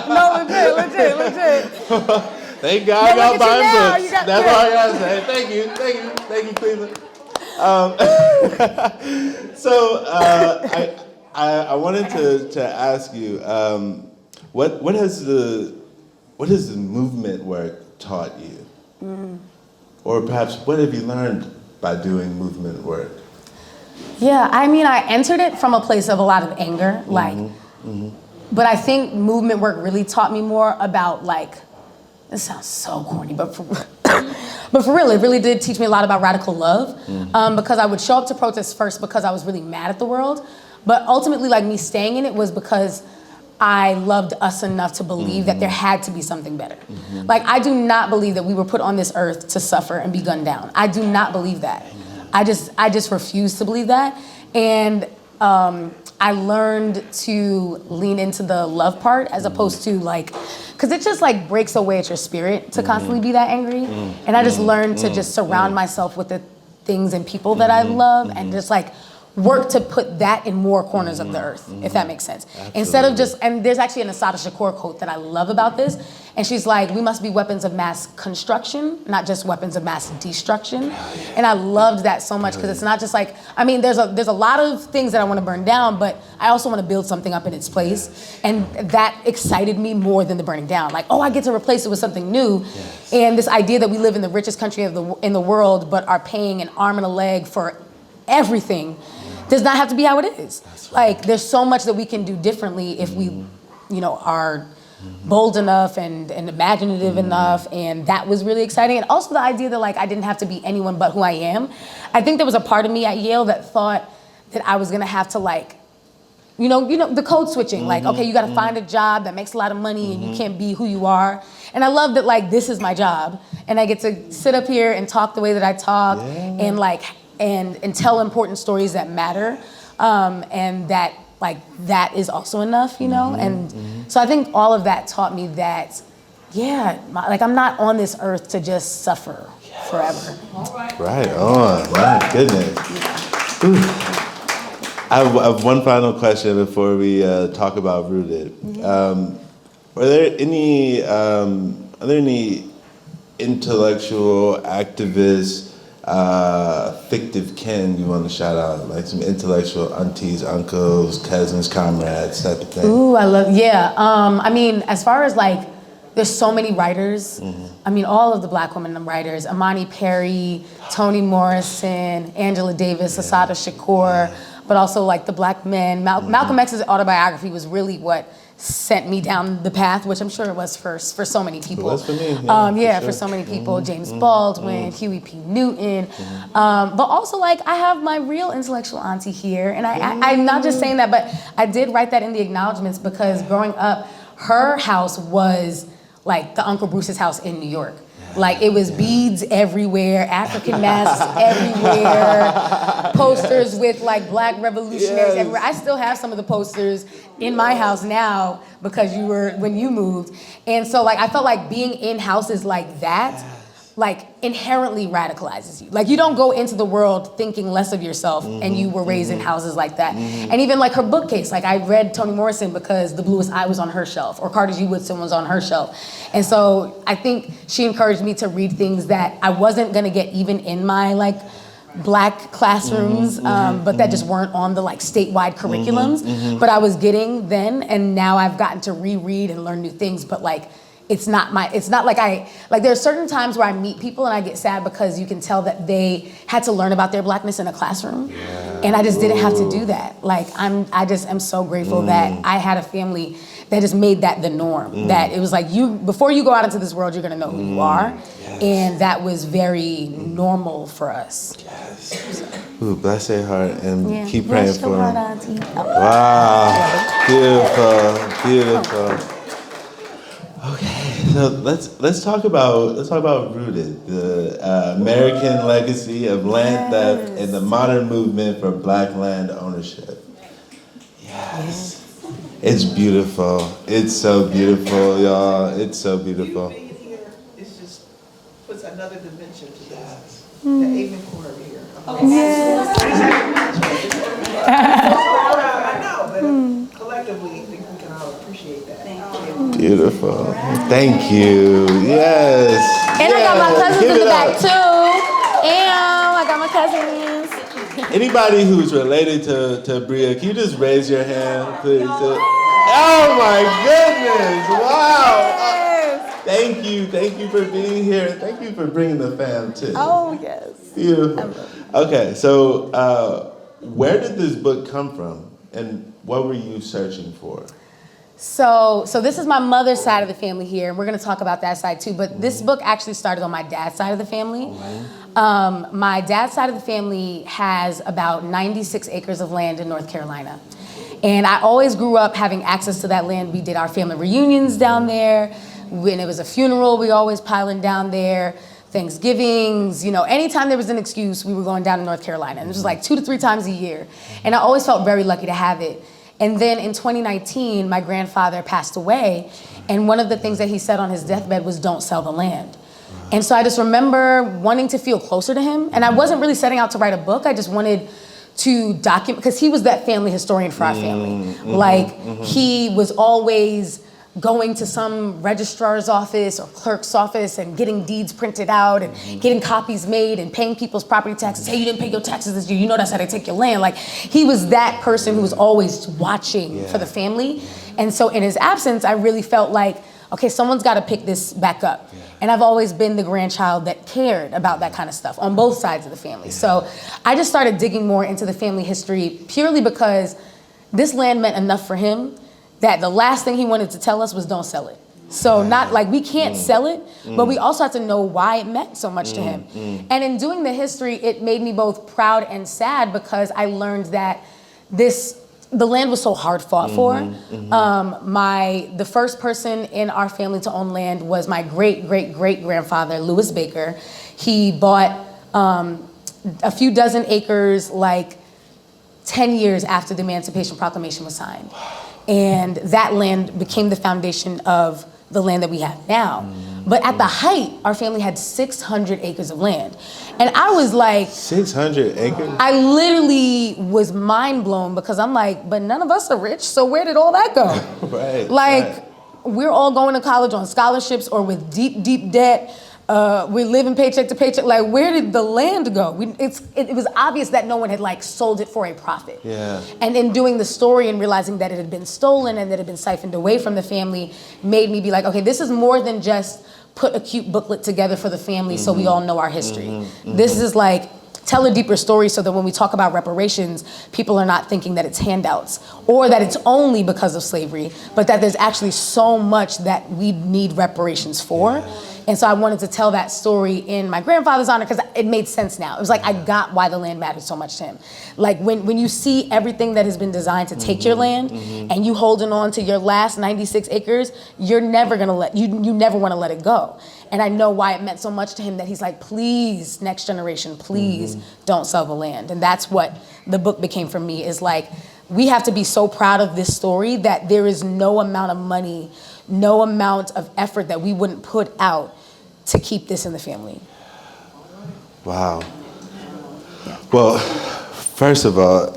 No, legit. Thank God y'all buying books. That's all I gotta say. Thank you, Cleveland. So I wanted to ask you, what has the movement work taught you? Or perhaps what have you learned by doing movement work? Yeah, I mean, I entered it from a place of a lot of anger, but I think movement work really taught me more about like, this sounds so corny, but for real, it really did teach me a lot about radical love, because I would show up to protests first because I was really mad at the world, but ultimately like me staying in it was because I loved us enough to believe that there had to be something better. Like, I do not believe that we were put on this earth to suffer and be gunned down. I do not believe that. I just refuse to believe that. And I learned to lean into the love part as opposed to like, because it just like breaks away at your spirit to constantly be that angry. And I just learned to just surround myself with the things and people that I love, and just like work to put that in more corners of the earth, if that makes sense. Absolutely. Instead of just, and there's actually an Assata Shakur quote that I love about this, and she's like, we must be weapons of mass construction, not just weapons of mass destruction. And I loved that so much, because it's not just like, I mean, there's a lot of things that I want to burn down, but I also want to build something up in its place. And that excited me more than the burning down. Like, oh, I get to replace it with something new. And this idea that we live in the richest country in the world, but are paying an arm and a leg for everything, does not have to be how it is. Like, there's so much that we can do differently if we, are bold enough and imaginative enough, and that was really exciting. And also the idea that like I didn't have to be anyone but who I am. I think there was a part of me at Yale that thought that I was gonna have to like, the code switching, like, okay, you gotta find a job that makes a lot of money and you can't be who you are. And I love that, like, this is my job. And I get to sit up here and talk the way that I talk and, like, and tell important stories that matter. And that, like, that is also enough, you know? And so I think all of that taught me that, like, I'm not on this earth to just suffer forever. Right on, my goodness. I have one final question before we talk about Rooted. Are there any intellectual activists, fictive kin you want to shout out, like some intellectual aunties, uncles, cousins, comrades, type of thing? Ooh, I love, I mean, as far as like, there's so many writers. I mean, all of the Black women writers, Imani Perry, Toni Morrison, Angela Davis, Assata Shakur, but also like the Black men. Malcolm X's autobiography was really what sent me down the path, which I'm sure it was for so many people. It was for me, for so many people. James Baldwin, Huey P. Newton. But also, like, I have my real intellectual auntie here, and I'm not just saying that, but I did write that in the acknowledgments because growing up, her house was like the Uncle Bruce's house in New York. Like, it was beads everywhere, African masks everywhere, posters with like Black revolutionaries everywhere. I still have some of the posters in my house now because when you moved. And so, like, I felt like being in houses like that, like, inherently radicalizes you. Like, you don't go into the world thinking less of yourself and you were raised in houses like that. And even like her bookcase, like, I read Toni Morrison because The Bluest Eye was on her shelf, or Carter G. Woodson was on her shelf. And so I think she encouraged me to read things that I wasn't gonna get even in my like Black classrooms, but that just weren't on the like statewide curriculums, but I was getting then, and now I've gotten to reread and learn new things, but like, it's not like there are certain times where I meet people and I get sad because you can tell that they had to learn about their Blackness in a classroom. And I just didn't have to do that. Like, I just am so grateful that I had a family that just made that the norm. That it was like, before you go out into this world, you're gonna know who you are. And that was very normal for us. Ooh, bless their heart and keep praying Bless for your them. heart, Auntie. Wow, beautiful. Okay, so let's talk about Rooted, the American legacy of land theft and the modern movement for Black land ownership. Yes, it's beautiful. It's so beautiful, y'all. It's so beautiful. You being here, it just puts another dimension to this. The Amen Corps here. I know, but collectively, I think we can all appreciate that. Beautiful. Thank you. Yes. And I got my cousins Give in the it back up. too. And I got my cousins. Anybody who's related to Brea, can you just raise your hand, please? Oh my goodness! Wow! Thank you for being here. Thank you for bringing the fam too. Oh yes. Beautiful. Okay, so where did this book come from, and what were you searching for? So this is my mother's side of the family here, and we're gonna talk about that side too, but this book actually started on my dad's side of the family. My dad's side of the family has about 96 acres of land in North Carolina. And I always grew up having access to that land. We did our family reunions down there. When it was a funeral, we always piling down there. Thanksgivings, anytime there was an excuse, we were going down to North Carolina. And it was like 2 to 3 times a year. And I always felt very lucky to have it. And then in 2019, my grandfather passed away. And one of the things that he said on his deathbed was, don't sell the land. And so I just remember wanting to feel closer to him. And I wasn't really setting out to write a book. I just wanted to document, because he was that family historian for our family. He was always going to some registrar's office or clerk's office and getting deeds printed out and getting copies made and paying people's property taxes. Hey, you didn't pay your taxes this year. You know that's how they take your land. Like, he was that person who was always watching for the family. And so in his absence, I really felt like, okay, someone's got to pick this back up. And I've always been the grandchild that cared about that kind of stuff on both sides of the family. So I just started digging more into the family history purely because this land meant enough for him that the last thing he wanted to tell us was, don't sell it. So not like, we can't sell it, but we also have to know why it meant so much to him. And in doing the history, it made me both proud and sad because I learned that this the land was so hard fought for. The first person in our family to own land was my great-great-great-grandfather, Brea Baker. He bought a few dozen acres like 10 years after the Emancipation Proclamation was signed. And that land became the foundation of the land that we have now. But at the height, our family had 600 acres of land. And I was like... 600 acres? I literally was mind blown because I'm like, but none of us are rich, so where did all that go? Right. We're all going to college on scholarships or with deep, deep debt. We're living paycheck to paycheck. Like, where did the land go? It was obvious that no one had like sold it for a profit. Yeah. And in doing the story and realizing that it had been stolen and that it had been siphoned away from the family made me be like, okay, this is more than just put a cute booklet together for the family so we all know our history. This is like, tell a deeper story so that when we talk about reparations, people are not thinking that it's handouts or that it's only because of slavery, but that there's actually so much that we need reparations for. And so I wanted to tell that story in my grandfather's honor because it made sense now. It was like I got why the land mattered so much to him. Like when you see everything that has been designed to take your land and you holding on to your last 96 acres, you're never gonna you never wanna let it go. And I know why it meant so much to him that he's like, please, next generation, please don't sell the land. And that's what the book became for me, is like, we have to be so proud of this story that there is no amount of money, no amount of effort that we wouldn't put out to keep this in the family. Wow. Yeah. Well, first of all,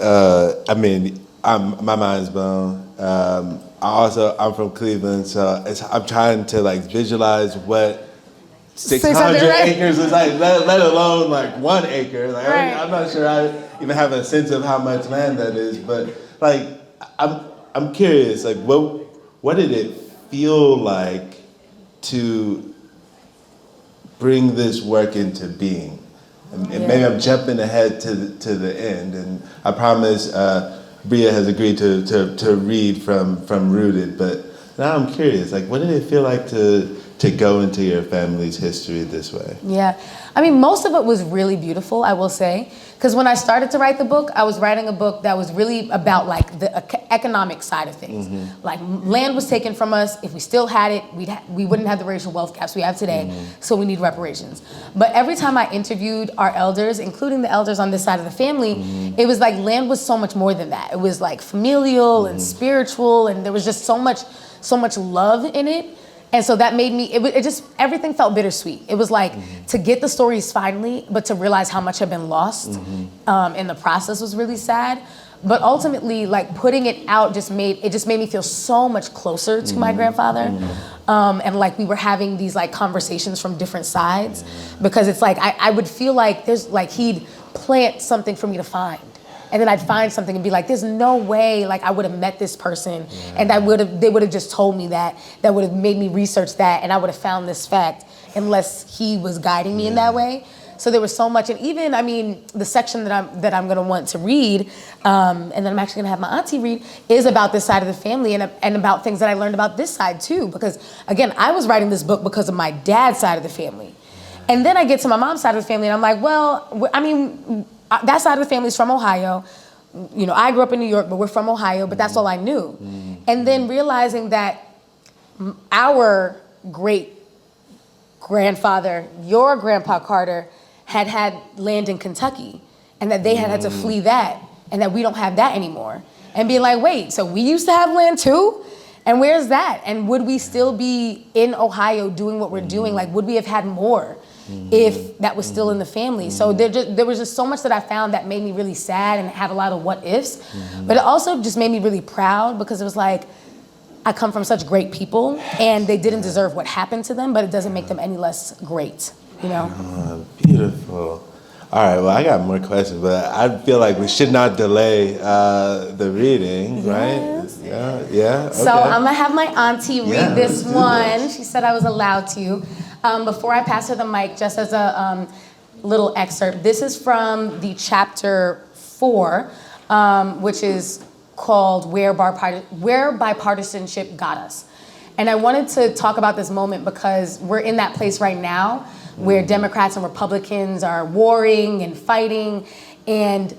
I mean, my mind's blown. I'm from Cleveland, so I'm trying to like visualize what 600 acres is like, let alone like 1 acre. Like, right. I'm not sure I even have a sense of how much land that is, but like, I'm curious, like what did it feel like to bring this work into being? And maybe I'm jumping ahead to the end, and I promise Brea has agreed to read from Rooted, but now I'm curious, like, what did it feel like to go into your family's history this way? Yeah, I mean, most of it was really beautiful, I will say, because when I started to write the book, I was writing a book that was really about like the economic side of things. Like, land was taken from us. If we still had it, we wouldn't have the racial wealth gaps we have today, so we need reparations. But every time I interviewed our elders, including the elders on this side of the family, it was like land was so much more than that. It was like familial and spiritual, and there was just so much love in it. And so that made me, it just, everything felt bittersweet. It was like to get the stories finally, but to realize how much had been lost in the process was really sad. But ultimately, like, putting it out just made me feel so much closer to my grandfather. And like we were having these like conversations from different sides, because it's like, I would feel like there's like, he'd plant something for me to find. And then I'd find something and be like, there's no way like I would have met this person and they would have just told me that would have made me research that, and I would have found this fact unless he was guiding me in that way. So there was so much, and even, I mean, the section that I'm gonna want to read, and then I'm actually gonna have my auntie read, is about this side of the family and about things that I learned about this side too. Because again, I was writing this book because of my dad's side of the family. And then I get to my mom's side of the family and I'm like, well, I mean, that side of the family is from Ohio. You know, I grew up in New York, but we're from Ohio, but that's all I knew. And then realizing that our great grandfather, your grandpa Carter, had land in Kentucky, and that they had to flee that, and that we don't have that anymore. And being like, wait, so we used to have land too? And where's that? And would we still be in Ohio doing what we're doing? Like, would we have had more if that was still in the family? So there was just so much that I found that made me really sad and had a lot of what ifs. But it also just made me really proud, because it was like, I come from such great people and they didn't deserve what happened to them, but it doesn't make them any less great, you know? Oh, beautiful. All right, well, I got more questions, but I feel like we should not delay the reading, right? Yeah. Okay. So I'm gonna have my auntie read this one. She said I was allowed to. Before I pass her the mic, just as a little excerpt, this is from the chapter 4, which is called Where Bipartisanship Got Us. And I wanted to talk about this moment because we're in that place right now where Democrats and Republicans are warring and fighting, and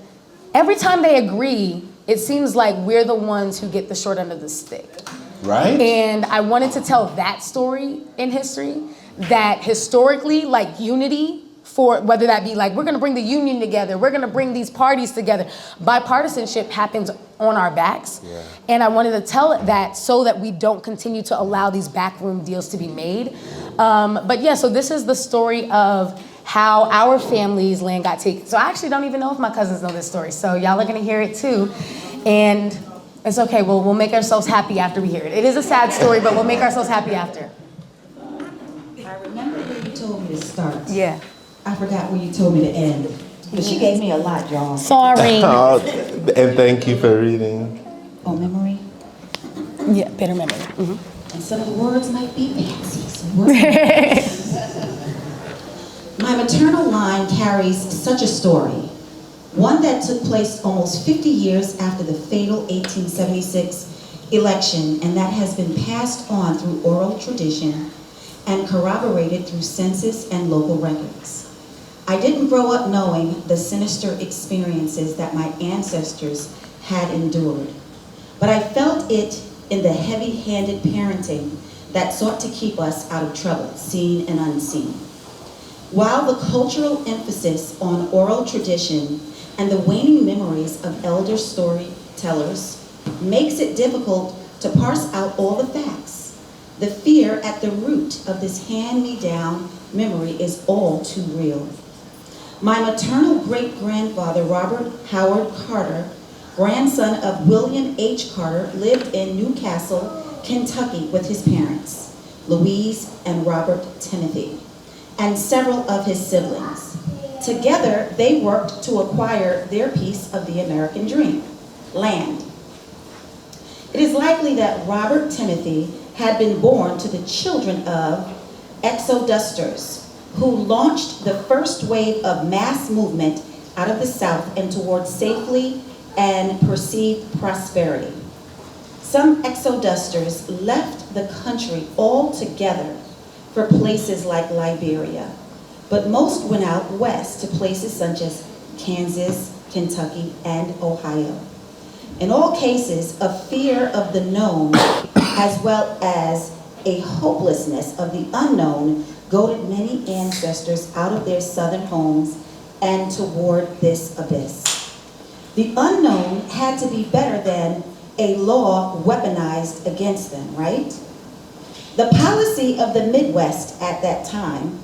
every time they agree, it seems like we're the ones who get the short end of the stick. Right? And I wanted to tell that story in history, that historically, like unity, for whether that be like, we're gonna bring the union together, we're gonna bring these parties together. Bipartisanship happens on our backs. Yeah. And I wanted to tell that so that we don't continue to allow these backroom deals to be made. But yeah, so this is the story of how our family's land got taken. So I actually don't even know if my cousins know this story. So y'all are gonna hear it too. And it's okay, we'll make ourselves happy after we hear it. It is a sad story, but we'll make ourselves happy after. I remember where you told me to start. Yeah. I forgot where you told me to end. But she gave me a lot, y'all. Sorry. Oh, and thank you for reading. Oh, memory? Yeah, better memory. Mm-hmm. And some of the words might be fancy. My maternal line carries such a story, one that took place almost 50 years after the fatal 1876 election, and that has been passed on through oral tradition and corroborated through census and local records. I didn't grow up knowing the sinister experiences that my ancestors had endured, but I felt it in the heavy-handed parenting that sought to keep us out of trouble, seen and unseen. While the cultural emphasis on oral tradition and the waning memories of elder storytellers makes it difficult to parse out all the facts, the fear at the root of this hand-me-down memory is all too real. My maternal great-grandfather, Robert Howard Carter, grandson of William H. Carter, lived in Newcastle, Kentucky with his parents, Louise and Robert Timothy, and several of his siblings. Together, they worked to acquire their piece of the American dream, land. It is likely that Robert Timothy had been born to the children of exodusters who launched the first wave of mass movement out of the South and towards safely and perceived prosperity. Some exodusters left the country altogether for places like Liberia, but most went out west to places such as Kansas, Kentucky, and Ohio. In all cases, a fear of the known as well as a hopelessness of the unknown goaded many ancestors out of their southern homes and toward this abyss. The unknown had to be better than a law weaponized against them, right? The policy of the Midwest at that time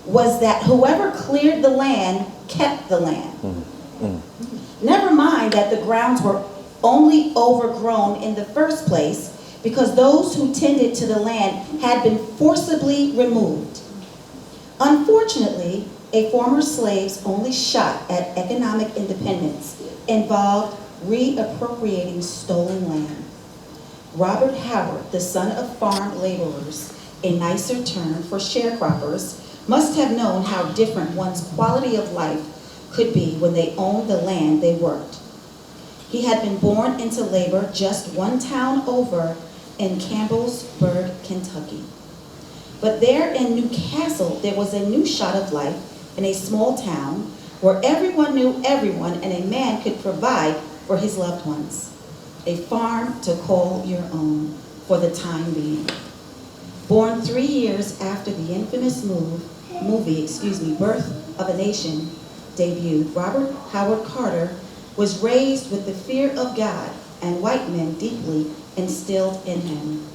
was that whoever cleared the land kept the land. Never mind that the grounds were only overgrown in the first place because those who tended to the land had been forcibly removed. Unfortunately, a former slave's only shot at economic independence involved reappropriating stolen land. Robert Howard, the son of farm laborers, a nicer term for sharecroppers, must have known how different one's quality of life could be when they owned the land they worked. He had been born into labor just one town over in Campbellsburg, Kentucky. But there in Newcastle, there was a new shot of life in a small town where everyone knew everyone and a man could provide for his loved ones. A farm to call your own for the time being. Born 3 years after the infamous movie, Birth of a Nation debuted, Robert Howard Carter was raised with the fear of God and white men deeply instilled in him.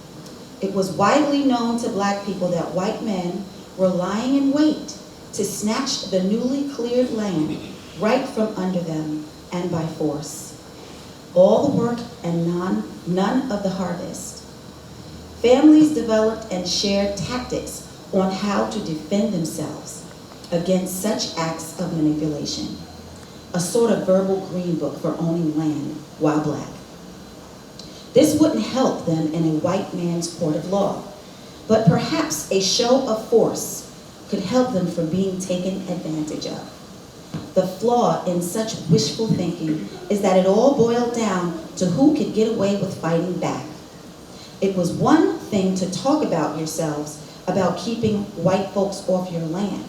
It was widely known to black people that white men were lying in wait to snatch the newly cleared land right from under them and by force. All the work and none of the harvest. Families developed and shared tactics on how to defend themselves against such acts of manipulation. A sort of verbal green book for owning land while black. This wouldn't help them in a white man's court of law, but perhaps a show of force could help them from being taken advantage of. The flaw in such wishful thinking is that it all boiled down to who could get away with fighting back. It was one thing to talk about yourselves, about keeping white folks off your land,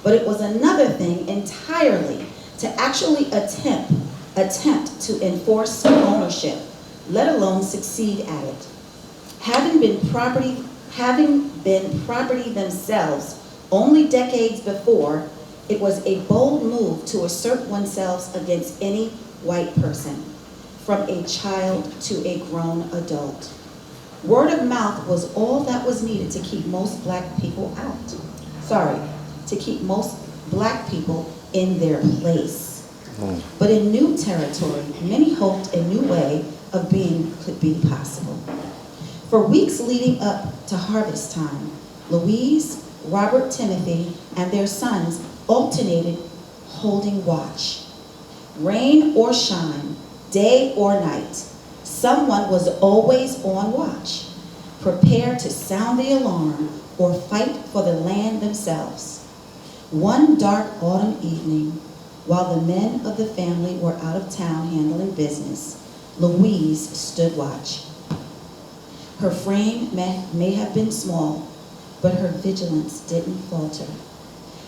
but it was another thing entirely to actually attempt attempt to enforce ownership, let alone succeed at it. Having been property themselves only decades before, it was a bold move to assert oneself against any white person, from a child to a grown adult. Word of mouth was all that was needed to keep most black people to keep most black people in their place. But in new territory, many hoped a new way of being could be possible. For weeks leading up to harvest time, Louise, Robert, Timothy, and their sons alternated holding watch. Rain or shine, day or night, someone was always on watch, prepared to sound the alarm or fight for the land themselves. One dark autumn evening, while the men of the family were out of town handling business, Louise stood watch. Her frame may have been small, but her vigilance didn't falter.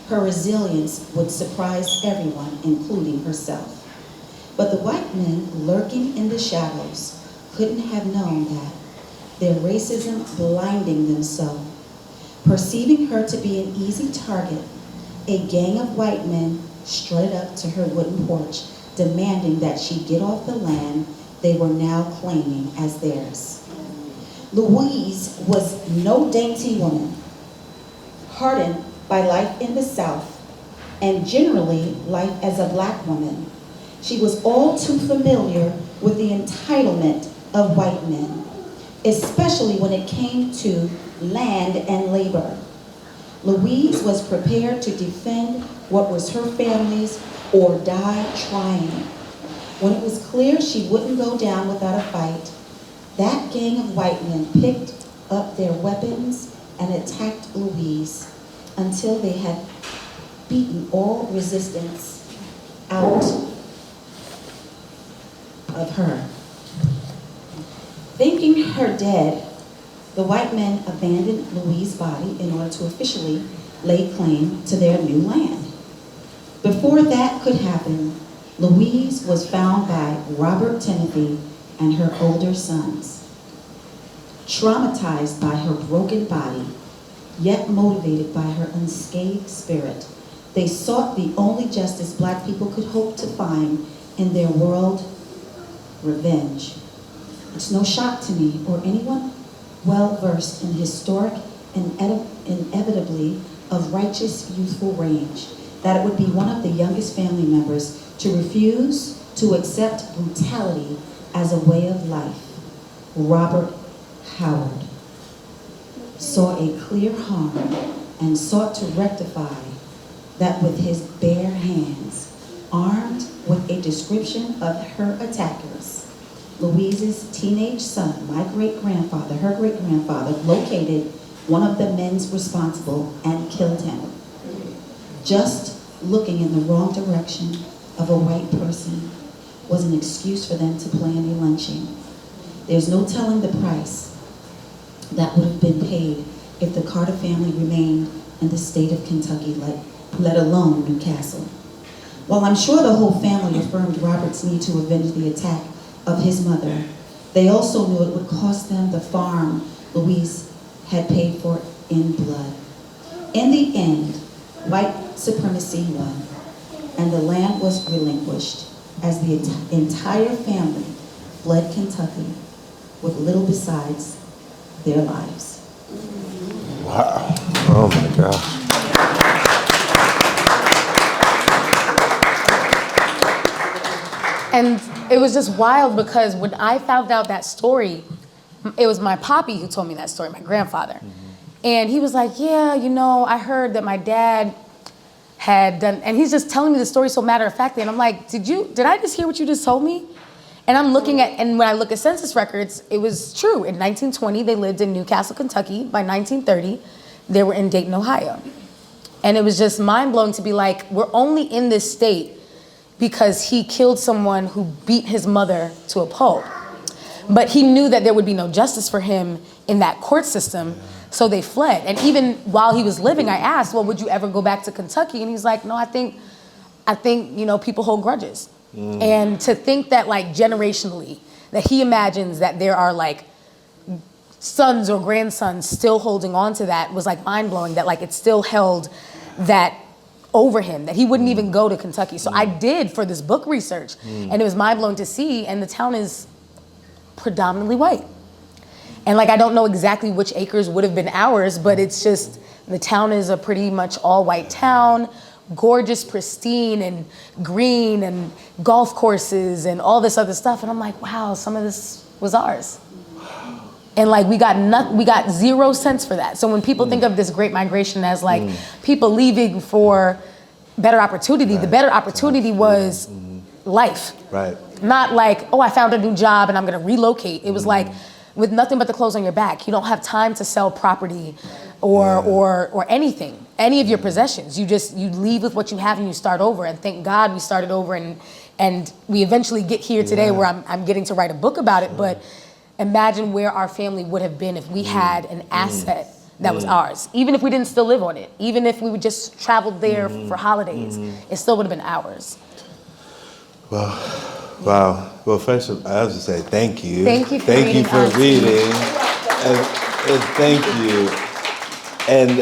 Her resilience would surprise everyone, including herself. But the white men lurking in the shadows couldn't have known that, their racism blinding them so. Perceiving her to be an easy target, a gang of white men strutted up to her wooden porch, demanding that she get off the land they were now claiming as theirs. Louise was no dainty woman, hardened by life in the South, and generally life as a black woman. She was all too familiar with the entitlement of white men, especially when it came to land and labor. Louise was prepared to defend what was her family's or die trying. When it was clear she wouldn't go down without a fight, that gang of white men picked up their weapons and attacked Louise until they had beaten all resistance out of her. Thinking her dead, the white men abandoned Louise's body in order to officially lay claim to their new land. Before that could happen, Louise was found by Robert, Timothy, and her older sons. Traumatized by her broken body, yet motivated by her unscathed spirit, they sought the only justice black people could hope to find in their world: revenge. It's no shock to me or anyone well-versed in historic and inevitably of righteous youthful range that it would be one of the youngest family members to refuse to accept brutality as a way of life. Robert Howard saw a clear harm and sought to rectify that with his bare hands, armed with a description of her attackers. Louise's teenage son, her great-grandfather, located one of the men responsible and killed him. Just looking in the wrong direction of a white person was an excuse for them to plan a lynching. There's no telling the price that would have been paid if the Carter family remained in the state of Kentucky, let alone Newcastle. While I'm sure the whole family affirmed Robert's need to avenge the attack of his mother, they also knew it would cost them the farm Louise had paid for in blood. In the end, white supremacy won, and the land was relinquished as the entire family fled Kentucky with little besides their lives. Wow. Oh my gosh. And it was just wild because when I found out that story, it was my poppy who told me that story, my grandfather. And he was like, yeah, you know, I heard that my dad had done, and he's just telling me the story so matter-of-factly. And I'm like, did I just hear what you just told me? And I'm looking at, and when I look at census records, it was true. In 1920, they lived in Newcastle, Kentucky. By 1930, they were in Dayton, Ohio. And it was just mind-blowing to be like, we're only in this state because he killed someone who beat his mother to a pulp. But he knew that there would be no justice for him in that court system, so they fled. And even while he was living, I asked, well, would you ever go back to Kentucky? And he's like, no, I think, you know, people hold grudges. And to think that like generationally, that he imagines that there are like sons or grandsons still holding on to that was like mind blowing, that like it still held that over him, that he wouldn't even go to Kentucky. So I did for this book research, and it was mind blowing to see, and the town is predominantly white. And like, I don't know exactly which acres would have been ours, but it's just, the town is a pretty much all white town, gorgeous, pristine, and green, and golf courses, and all this other stuff. And I'm like, wow, some of this was ours. And like, we got 0 cents for that. So when people think of this Great Migration as like people leaving for better opportunity, the better opportunity was life. Right. Not like, oh, I found a new job and I'm gonna relocate. It was like, with nothing but the clothes on your back, you don't have time to sell property or anything, any of your possessions. You leave with what you have and you start over. And thank God we started over, and we eventually get here today where I'm getting to write a book about it. But imagine where our family would have been if we had an asset that was ours. Even if we didn't still live on it, even if we would just traveled there for holidays, it still would have been ours. Wow. Well, first, I have to say thank you. Thank you for thank you reading, for Auntie. reading. And thank you. And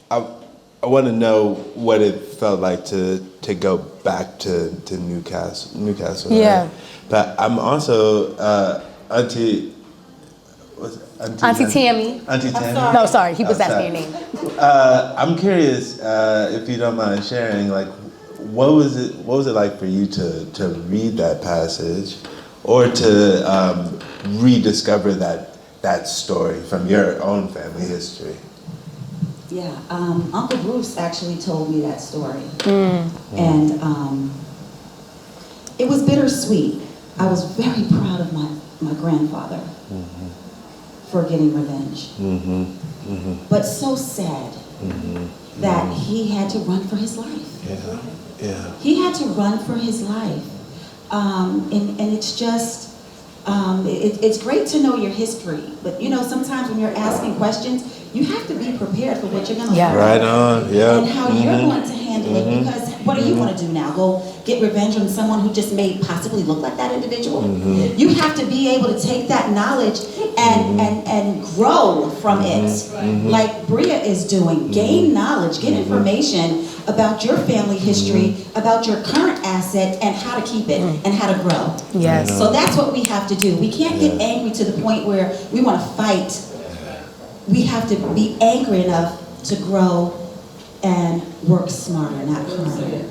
I want to know what it felt like to go back to Newcastle. Yeah. Right? But I'm also Auntie Tammy. Auntie Tammy. No, sorry, he was Oh, asking sorry. your name. I'm curious if you don't mind sharing, like, what was it like for you to read that passage, or to rediscover that story from your own family history? Yeah, Uncle Bruce actually told me that story. And it was bittersweet. I was very proud of my grandfather for getting revenge. But so sad that he had to run for his life. Yeah. He had to run for his life. And it's just, it's great to know your history, but you know, sometimes when you're asking questions, you have to be prepared for what you're going to learn. Right on. Yeah. And how you're going to handle it, because what are you going to do now? Go get revenge on someone who just may possibly look like that individual? You have to be able to take that knowledge and grow from it, like Brea is doing. Gain knowledge, get information about your family history, about your current asset, and how to keep it, and how to grow. Yes. So that's what we have to do. We can't get angry to the point where we want to fight. We have to be angry enough to grow and work smarter, not harder.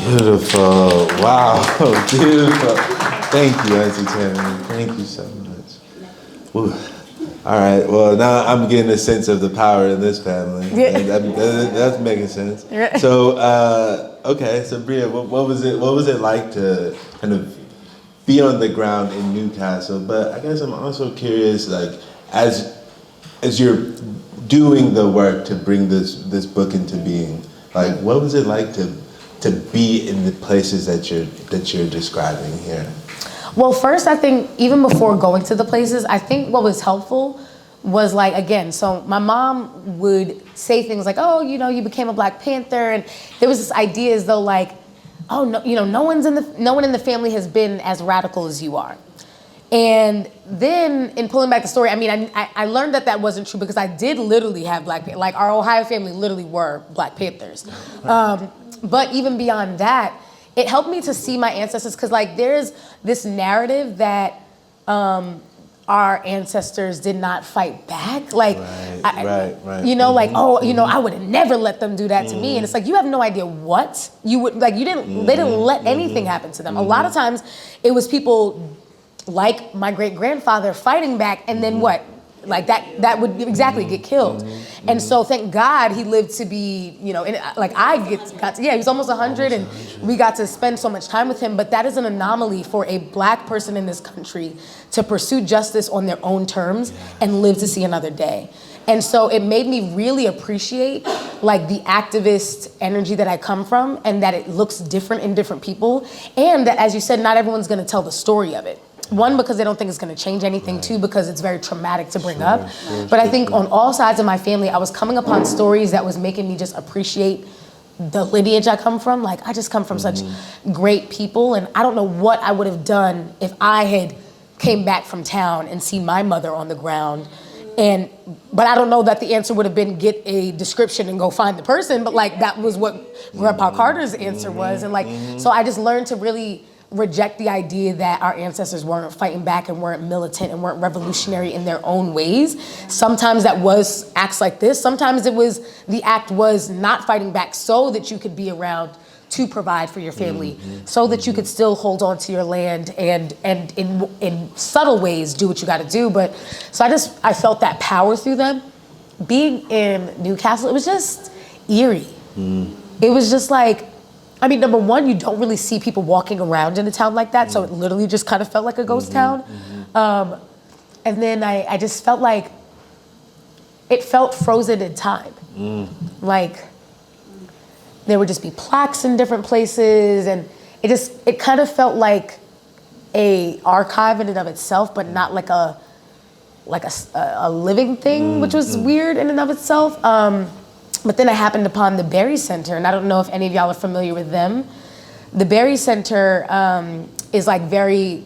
Beautiful. Wow. Beautiful. Thank you, Auntie Tammy. Thank you so much. Ooh. All right. Well, now I'm getting a sense of the power in this family. Yeah. That's making sense. Yeah. So, okay. So, Brea, what was it like to kind of be on the ground in Newcastle? But I guess I'm also curious, like, as you're doing the work to bring this book into being, like, what was it like to be in the places that you're describing here? Well, first, I think even before going to the places, I think what was helpful was like, again, so my mom would say things like, oh, you know, you became a Black Panther, and there was this idea as though like, oh, no, you know, no one in the family has been as radical as you are. And then in pulling back the story, I mean, I learned that wasn't true, because I did literally have like our Ohio family literally were Black Panthers. But even beyond that, it helped me to see my ancestors, because like there's this narrative that our ancestors did not fight back. Like, Right. you know, like, oh, you know, I would have never let them do that to me. And it's like, you have no idea what you would, like, they didn't let anything happen to them. A lot of times it was people like my great grandfather fighting back, and then what? Like that would exactly get killed. And so thank God he lived to be, you know, like he was almost 100, and we got to spend so much time with him. But that is an anomaly for a Black person in this country to pursue justice on their own terms and live to see another day. And so it made me really appreciate like the activist energy that I come from, and that it looks different in different people. And that, as you said, not everyone's gonna tell the story of it. One, because they don't think it's going to change anything. Two, because it's very traumatic to bring up. But I think on all sides of my family, I was coming upon stories that was making me just appreciate the lineage I come from. Like, I just come from such great people, and I don't know what I would have done if I had came back from town and seen my mother on the ground. But I don't know that the answer would have been get a description and go find the person, but like that was what Grandpa Carter's answer was. And like, so I just learned to really reject the idea that our ancestors weren't fighting back and weren't militant and weren't revolutionary in their own ways. Sometimes that was acts like this. Sometimes the act was not fighting back so that you could be around to provide for your family, so that you could still hold on to your land and in subtle ways do what you got to do. But so I felt that power through them. Being in Newcastle, it was just eerie. It was just like, I mean, number one, you don't really see people walking around in a town like that, so it literally just kind of felt like a ghost town. And then I just felt like it felt frozen in time. Like, there would just be plaques in different places, and it kind of felt like a archive in and of itself, but not like a living thing, which was weird in and of itself. But then I happened upon the Berry Center, and I don't know if any of y'all are familiar with them. The Berry Center is like very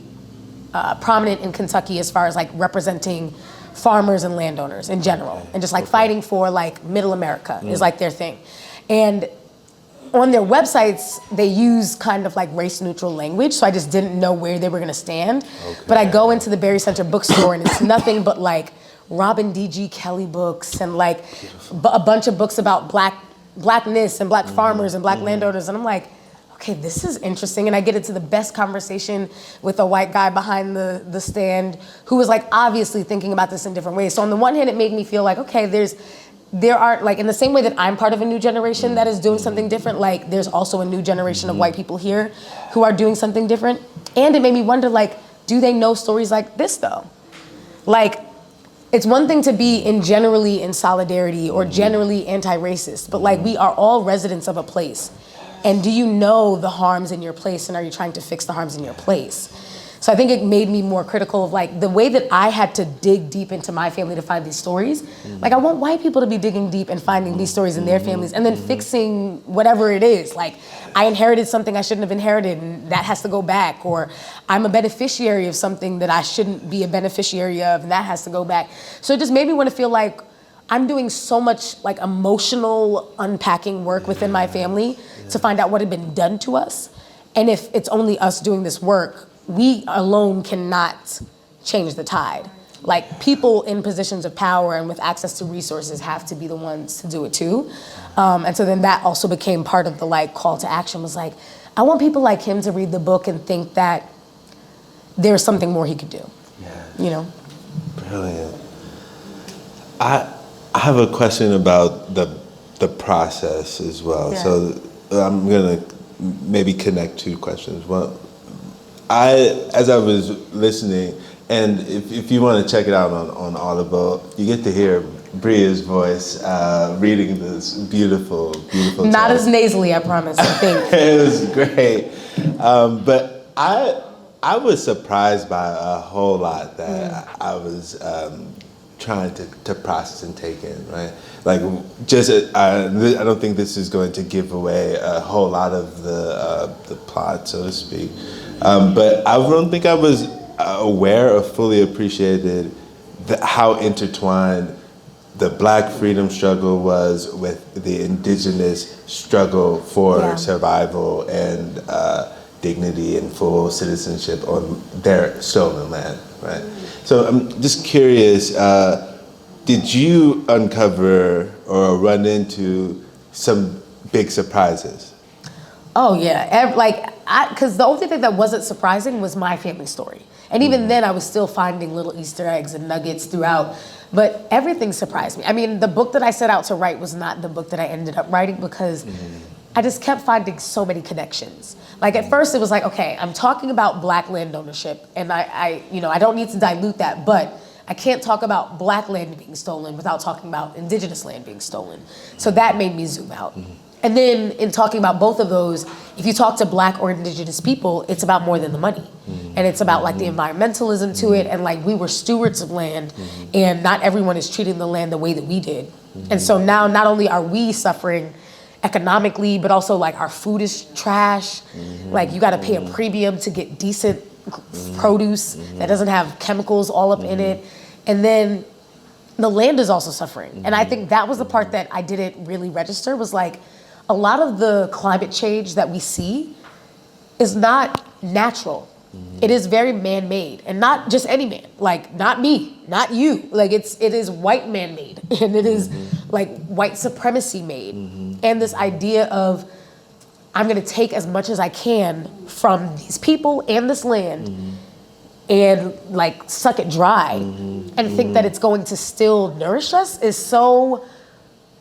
prominent in Kentucky as far as like representing farmers and landowners in general, and just like fighting for like middle America is like their thing. And on their websites, they use kind of like race neutral language, so I just didn't know where they were gonna stand. But I go into the Berry Center bookstore and it's nothing but like Robin D.G. Kelly books and like a bunch of books about blackness and black farmers and black landowners. And I'm like, okay, this is interesting. And I get into the best conversation with a white guy behind the stand who was like obviously thinking about this in different ways. So on the one hand, it made me feel like, okay, there are, like, in the same way that I'm part of a new generation that is doing something different, like, there's also a new generation of white people here who are doing something different. And it made me wonder, like, do they know stories like this, though? Like, it's one thing to be generally in solidarity or generally anti-racist, but, like, we are all residents of a place. And do you know the harms in your place, and are you trying to fix the harms in your place? So I think it made me more critical of like the way that I had to dig deep into my family to find these stories. Like, I want white people to be digging deep and finding these stories in their families and then fixing whatever it is. Like, I inherited something I shouldn't have inherited and that has to go back, or I'm a beneficiary of something that I shouldn't be a beneficiary of and that has to go back. So it just made me want to feel like I'm doing so much like emotional unpacking work within my family to find out what had been done to us. And if it's only us doing this work, we alone cannot change the tide. Like, people in positions of power and with access to resources have to be the ones to do it too. And so then that also became part of the like call to action, was like, I want people like him to read the book and think that there's something more he could do, you know? Brilliant. I have a question about the process as well. Yeah. So I'm gonna maybe connect two questions. Well, as I was listening, and if you want to check it out on Audible, you get to hear Brea's voice reading this beautiful Not text. as nasally, I promise, I think. It was great. But I was surprised by a whole lot that I was trying to process and take in, right? Like, I don't think this is going to give away a whole lot of the plot, so to speak. But I don't think I was aware or fully appreciated how intertwined the Black freedom struggle was with the indigenous struggle for survival and dignity and full citizenship on their stolen land, right? So I'm just curious, did you uncover or run into some big surprises? Oh yeah, because the only thing that wasn't surprising was my family story. And even then I was still finding little Easter eggs and nuggets throughout, but everything surprised me. I mean, the book that I set out to write was not the book that I ended up writing because I just kept finding so many connections. Like, at first it was like, okay, I'm talking about Black land ownership, and I don't need to dilute that, but I can't talk about Black land being stolen without talking about indigenous land being stolen. So that made me zoom out. And then in talking about both of those, if you talk to Black or indigenous people, it's about more than the money. And it's about like the environmentalism to it, and like we were stewards of land, and not everyone is treating the land the way that we did. And so now not only are we suffering economically, but also like our food is trash. Like you got to pay a premium to get decent produce that doesn't have chemicals all up in it. And then the land is also suffering. And I think that was the part that I didn't really register, was like a lot of the climate change that we see is not natural. It is very man-made, and not just any man, like not me, not you. Like it is white man-made, and it is like white supremacy made. And this idea of I'm gonna take as much as I can from these people and this land and like suck it dry and think that it's going to still nourish us is so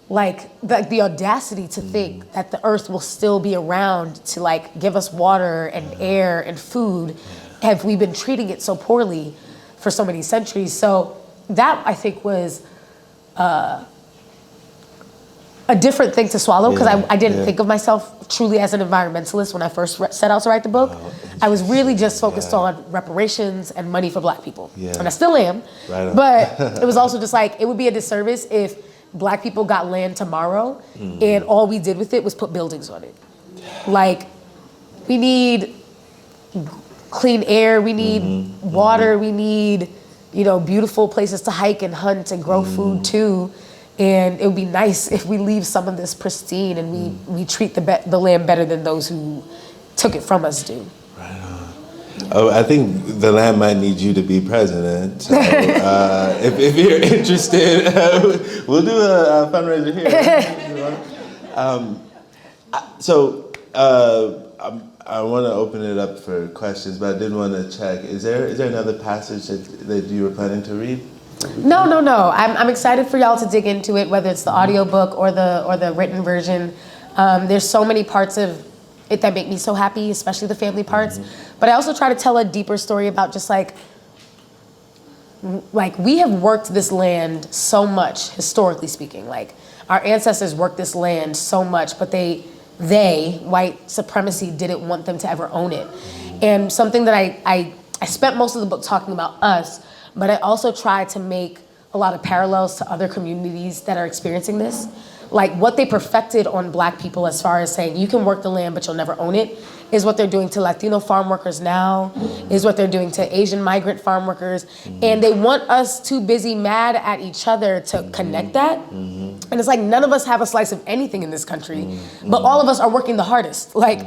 like the audacity to think that the earth will still be around to like give us water and air and food if we've been treating it so poorly for so many centuries. So that I think was a different thing to swallow, because I didn't think of myself truly as an environmentalist when I first set out to write the book. I was really just focused on reparations and money for Black people. And I still am. Right on. But it was also just like, it would be a disservice if Black people got land tomorrow and all we did with it was put buildings on it. Like, we need clean air, we need water, we need, you know, beautiful places to hike and hunt and grow food too. And it would be nice if we leave some of this pristine and we treat the land better than those who took it from us do. Right on. Oh, I think the land might need you to be president. So, if you're interested, we'll do a fundraiser here. I want to open it up for questions, but I did want to check. Is there another passage that you were planning to read? No. I'm excited for y'all to dig into it, whether it's the audiobook or the written version. There's so many parts of it that make me so happy, especially the family parts. But I also try to tell a deeper story about just like we have worked this land so much, historically speaking. Like our ancestors worked this land so much, but they white supremacy didn't want them to ever own it. And something that I spent most of the book talking about us, but I also try to make a lot of parallels to other communities that are experiencing this. Like what they perfected on Black people as far as saying you can work the land but you'll never own it is what they're doing to Latino farm workers now, is what they're doing to Asian migrant farm workers. And they want us too busy mad at each other to connect that. And it's like none of us have a slice of anything in this country, but all of us are working the hardest. Like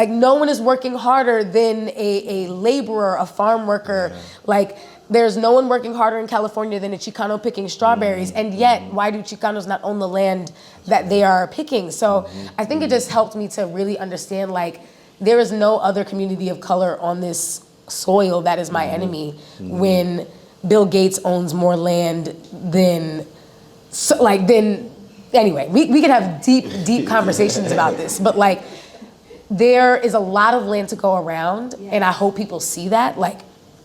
no one is working harder than a laborer, a farm worker. Like there's no one working harder in California than a Chicano picking strawberries, and yet why do Chicanos not own the land that they are picking? So I think it just helped me to really understand like there is no other community of color on this soil that is my enemy when Bill Gates owns more land than, anyway, we could have deep conversations about this, but like there is a lot of land to go around, and I hope people see that. Like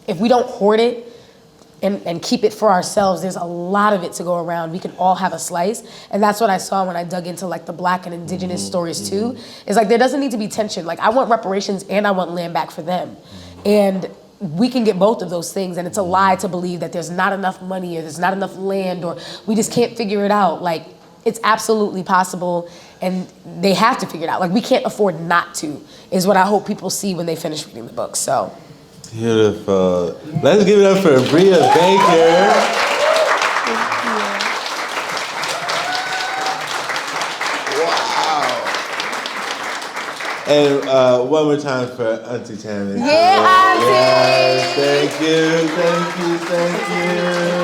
if we don't hoard it, and keep it for ourselves, there's a lot of it to go around. We can all have a slice. And that's what I saw when I dug into like the Black and indigenous stories too. Is like there doesn't need to be tension. Like I want reparations and I want land back for them. And we can get both of those things, and it's a lie to believe that there's not enough money or there's not enough land or we just can't figure it out. Like it's absolutely possible, and they have to figure it out. Like we can't afford not to, is what I hope people see when they finish reading the book, so. Beautiful. Let's give it up for Brea Baker. Wow. And one more time for Auntie Tammy. Yeah, Auntie. Yes, thank you.